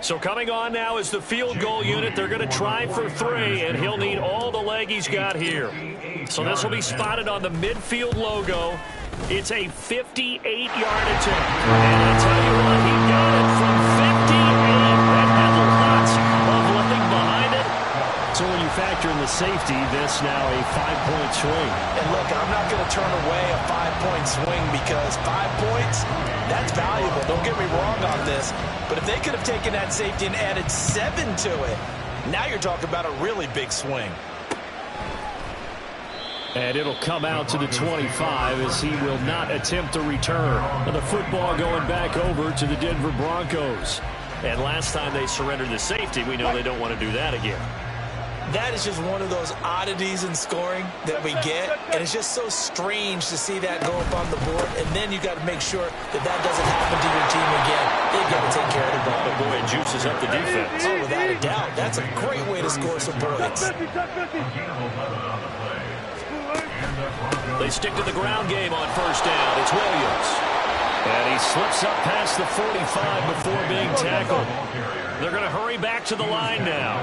So coming on now is the field goal unit. They're going to try for 3, and he'll need all the leg he's got here. So this will be spotted on the midfield logo. It's a 58-yard attempt. And I tell you what, he got it from 58. That had lots of leg behind it. So when you factor in the safety, this now a 5-point swing. And look, I'm not going to turn away a 5-point swing because 5 points, that's valuable. Don't get me wrong on this. But if they could have taken that safety and added 7 to it, now you're talking about a really big swing. And it'll come out to the 25 as he will not attempt to return. And the football going back over to the Denver Broncos. And last time they surrendered the safety, we know they don't want to do that again. That is just one of those oddities in scoring that we get, and it's just so strange to see that go up on the board, and then you got to make sure that that doesn't happen to your team again. They've got to take care of the ball. But boy, it juices up the defense. Oh, without a doubt. That's a great way to score some points. They stick to the ground game on first down. It's Williams. And he slips up past the 45 before being tackled. They're going to hurry back to the line now.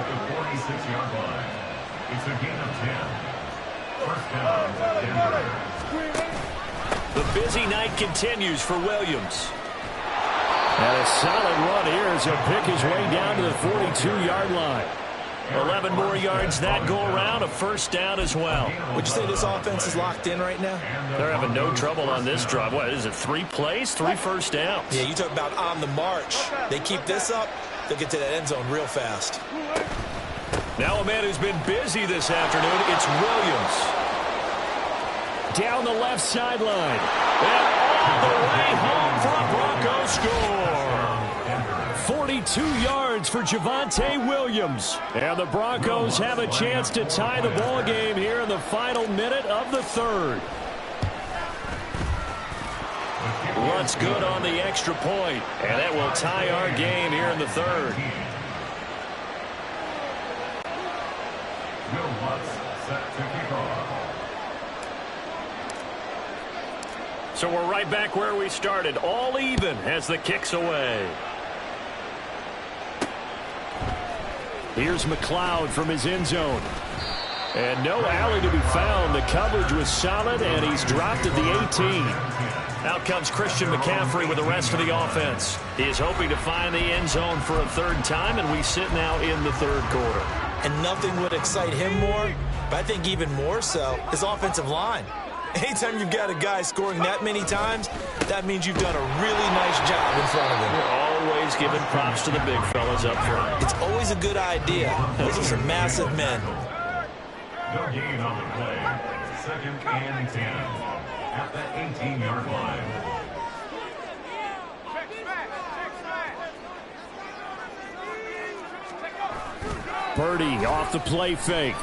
It's a gain of 10. First down, Denver. The busy night continues for Williams. And a solid run here as he'll pick his way down to the 42-yard line. 11 more yards that go around, a first down as well. Would you say this offense is locked in right now? They're having no trouble on this drive. What is it, 3 plays, 3 first downs? Yeah, you talk about on the march. They keep this up, they'll get to that end zone real fast. Now a man who's been busy this afternoon, it's Williams. Down the left sideline. And all the way home for a Bronco score. 42 yards for Javonte Williams. And the Broncos have a chance to tie the ball game here in the final minute of the third. What's good on the extra point, and that will tie our game here in the third. Will Lutz set to kick off. So we're right back where we started, all even as the kick's away. Here's McLeod from his end zone. And no alley to be found. The coverage was solid, and he's dropped at the 18. Out comes Christian McCaffrey with the rest of the offense. He is hoping to find the end zone for a third time, and we sit now in the third quarter. And nothing would excite him more, but I think even more so, his offensive line. Anytime you've got a guy scoring that many times, that means you've done a really nice job in front of him. We're always giving props to the big fellas up front. It's always a good idea. Those are some massive men. No gain on the play. Second and 10. At the 18-yard line. Purdy off the play fake.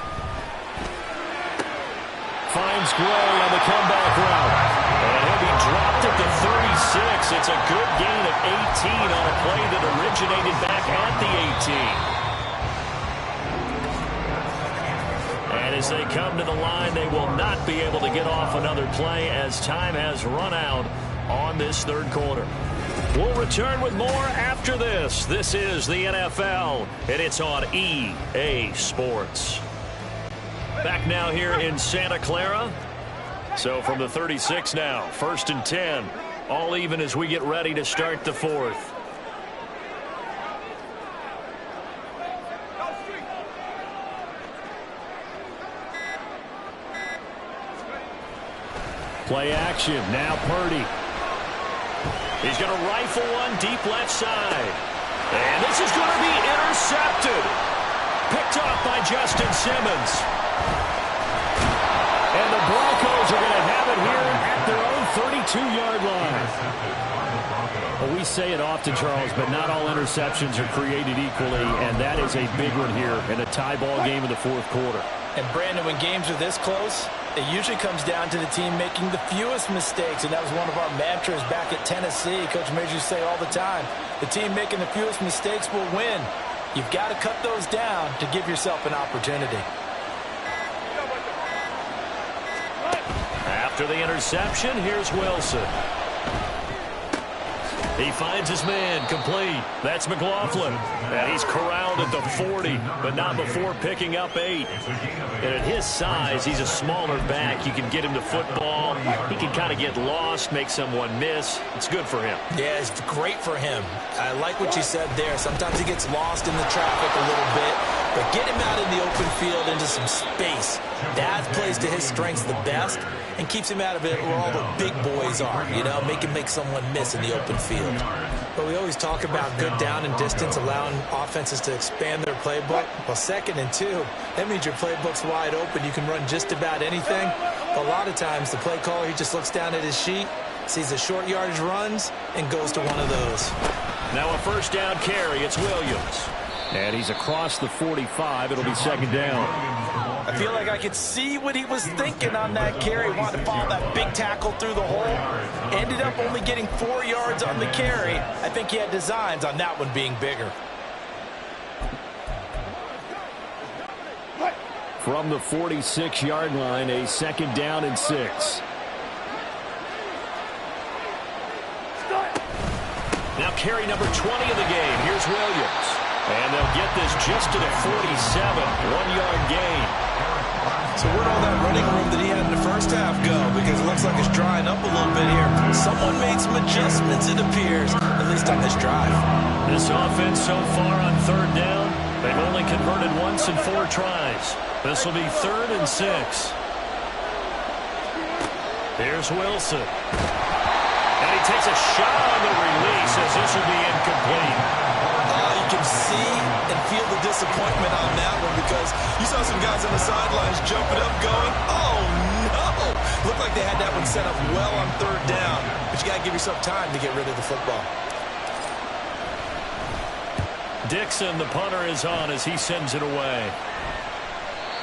Finds Gray on the comeback route. And he'll be dropped at the 36. It's a good gain of 18 on a play that originated back at the 18. And as they come to the line, they will not be able to get off another play as time has run out on this third quarter. We'll return with more after this. This is the NFL, and it's on EA Sports. Back now here in Santa Clara. So from the 36 now, first and 10. All even as we get ready to start the fourth. Play action. Now Purdy. He's going to rifle one deep left side. And this is going to be intercepted. Picked off by Justin Simmons. And the Broncos are going to have it here at their own 32-yard line. Well, we say it often, Charles, but not all interceptions are created equally, and that is a big one here in a tie ball game in the fourth quarter. And, Brandon, when games are this close, it usually comes down to the team making the fewest mistakes, and that was one of our mantras back at Tennessee. Coach Major used to say all the time, the team making the fewest mistakes will win. You've got to cut those down to give yourself an opportunity. After the interception, here's Wilson. He finds his man complete. That's McLaughlin. And he's corralled at the 40, but not before picking up 8. And at his size, he's a smaller back. You can get him to football. He can kind of get lost, make someone miss. It's good for him. Yeah, it's great for him. I like what you said there. Sometimes he gets lost in the traffic a little bit, but get him out in the open field into some space. That plays to his strengths the best and keeps him out of it where all the big boys are, you know, make someone miss in the open field. But we always talk about good down and distance, allowing offenses to expand their playbook. Well, 2nd and 2, that means your playbook's wide open. You can run just about anything. A lot of times the play caller, he just looks down at his sheet, sees the short yardage runs, and goes to one of those. Now a first down carry. It's Williams. And he's across the 45. It'll be second down. I feel like I could see what he was thinking on that carry. Wanted to follow that big tackle through the hole. Ended up only getting 4 yards on the carry. I think he had designs on that one being bigger. From the 46-yard line, a second down and 6. Now carry number 20 of the game. Here's Williams. And they'll get this just to the 47. 1-yard gain. So where'd all that running room that he had in the first half go? Because it looks like it's drying up a little bit here. Someone made some adjustments, it appears, at least on this drive. This offense so far on third down, they've only converted once in 4 tries. This will be 3rd and 6. Here's Wilson. And he takes a shot on the release as this will be incomplete. You can see and feel the disappointment on that one because you saw some guys on the sidelines jumping up going, oh no! Looked like they had that one set up well on third down, but you got to give yourself time to get rid of the football. Dixon, the punter, is on as he sends it away.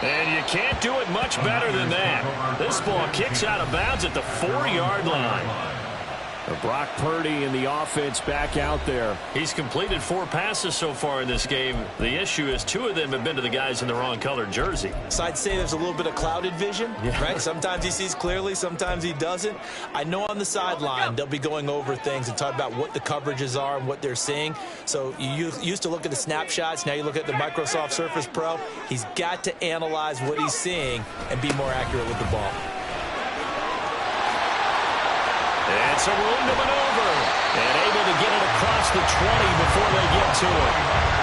And you can't do it much better than that. This ball kicks out of bounds at the 4-yard line. Brock Purdy and the offense back out there. He's completed 4 passes so far in this game. The issue is 2 of them have been to the guys in the wrong colored jersey. So I'd say there's a little bit of clouded vision, right? Sometimes he sees clearly, sometimes he doesn't. I know on the sideline they'll be going over things and talk about what the coverages are and what they're seeing. So you used to look at the snapshots. Now you look at the Microsoft Surface Pro. He's got to analyze what he's seeing and be more accurate with the ball. And some room to maneuver. And able to get it across the 20 before they get to it.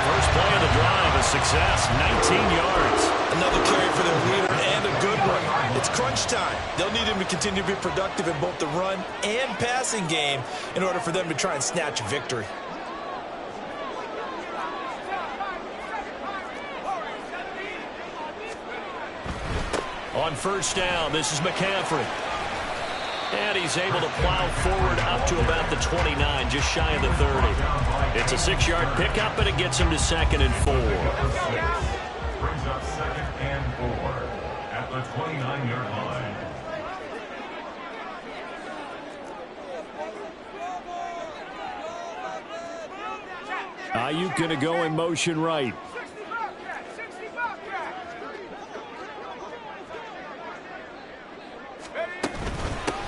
First play of the drive, a success, 19 yards. Another carry for their leader and a good one. It's crunch time. They'll need him to continue to be productive in both the run and passing game in order for them to try and snatch a victory. On first down, this is McCaffrey. And he's able to plow forward up to about the 29, just shy of the 30. It's a 6-yard pickup, and it gets him to 2nd and 4. Brings up 2nd and 4 at the 29-yard line. Ayuk going to go in motion right.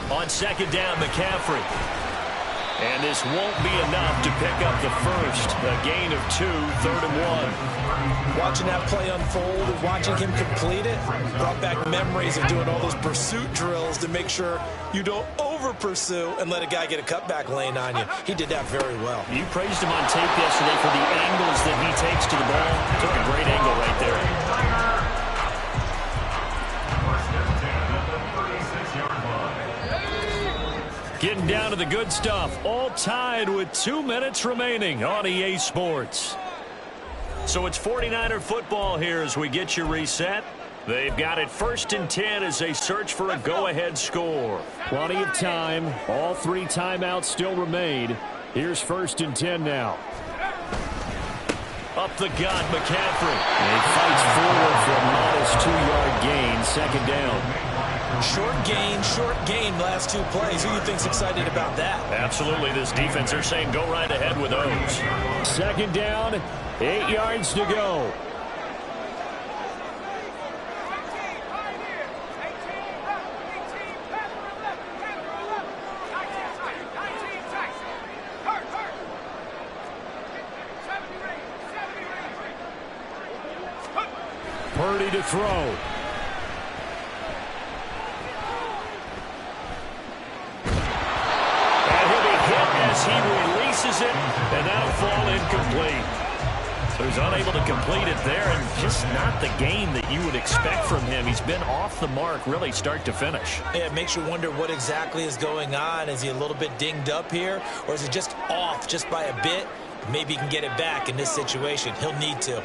On second down, McCaffrey. And this won't be enough to pick up the first. A gain of 2, 3rd and 1. Watching that play unfold and watching him complete it brought back memories of doing all those pursuit drills to make sure you don't over-pursue and let a guy get a cutback lane on you. He did that very well. You praised him on tape yesterday for the angles that he takes to the ball. Took a great angle right there. Getting down to the good stuff. All tied with 2 minutes remaining on EA Sports. So it's 49er football here as we get you reset. They've got it 1st and 10 as they search for a go-ahead score. Plenty of time. All 3 timeouts still remain. Here's 1st and 10 now. Up the gut, McCaffrey. And he fights forward for a modest 2-yard gain. 2nd down. Short gain last 2 plays. Who do you think's excited about that? Absolutely. This defense, they're saying go right ahead with those. 2nd down, 8 yards to go. Purdy to throw. He releases it, and that'll fall incomplete. So he's unable to complete it there, and just not the game that you would expect from him. He's been off the mark, really, start to finish. Yeah, it makes you wonder what exactly is going on. Is he a little bit dinged up here, or is it just off just by a bit? Maybe he can get it back in this situation. He'll need to.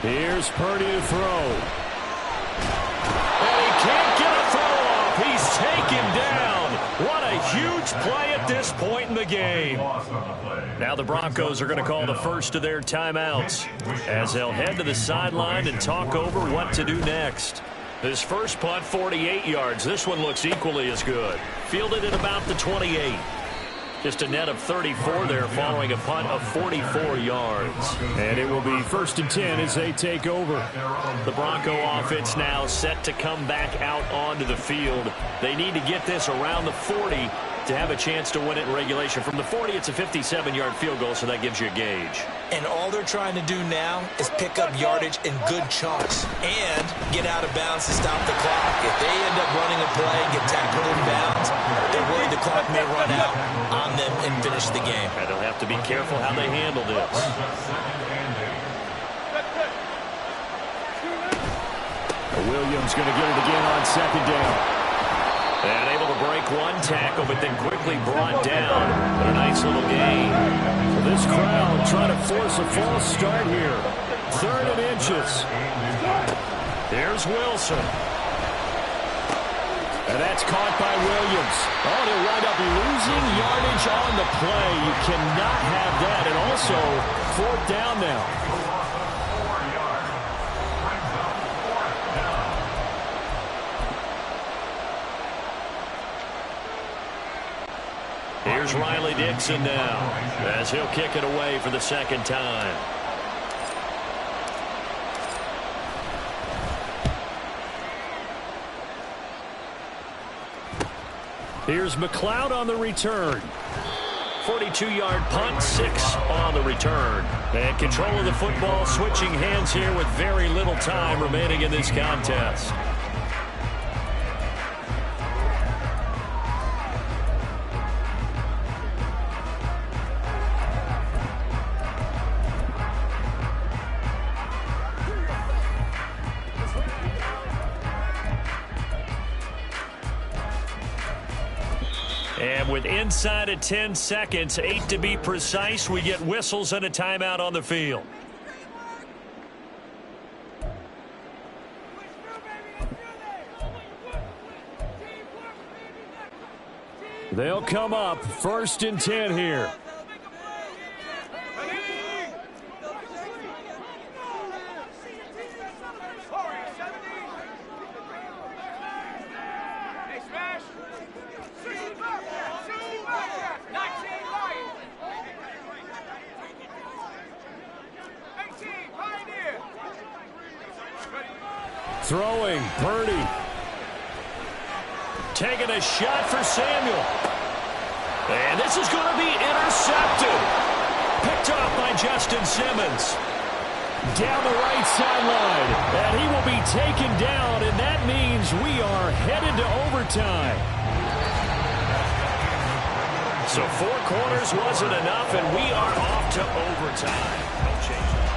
Here's Purdy to throw. And he can't get a throw off. He's taken down. What a huge play at this point in the game. Now the Broncos are going to call the first of their timeouts as they'll head to the sideline and talk over what to do next. This first punt, 48 yards. This one looks equally as good. Fielded at about the 28. Just a net of 34 there following a punt of 44 yards. And it will be 1st and 10 as they take over. The Bronco offense now set to come back out onto the field. They need to get this around the 40 to have a chance to win it in regulation. From the 40, it's a 57-yard field goal, so that gives you a gauge. And all they're trying to do now is pick up yardage in good chunks and get out of bounds to stop the clock. If they end up running a play and get tackled in bounds, they're worried the clock may run out on them and finish the game. And they'll have to be careful how they handle this. Williams going to get it again on 2nd down. And able to break one tackle, but then quickly brought down. But a nice little gain. This crowd trying to force a false start here. 3rd and inches. Here's Wilson. And that's caught by Williams. Oh, they'll wind up losing yardage on the play. You cannot have that. And also, 4th down now. Here's Riley Dixon now as he'll kick it away for the 2nd time. Here's McLeod on the return. 42-yard punt, 6 on the return. And control of the football switching hands here with very little time remaining in this contest. And with inside of 10 seconds, 8 to be precise, we get whistles and a timeout on the field. They'll come up 1st and 10 here. Throwing, Purdy. Taking a shot for Samuel. And this is going to be intercepted. Picked off by Justin Simmons. Down the right sideline. And he will be taken down, and that means we are headed to overtime. So 4 quarters wasn't enough, and we are off to overtime. No change.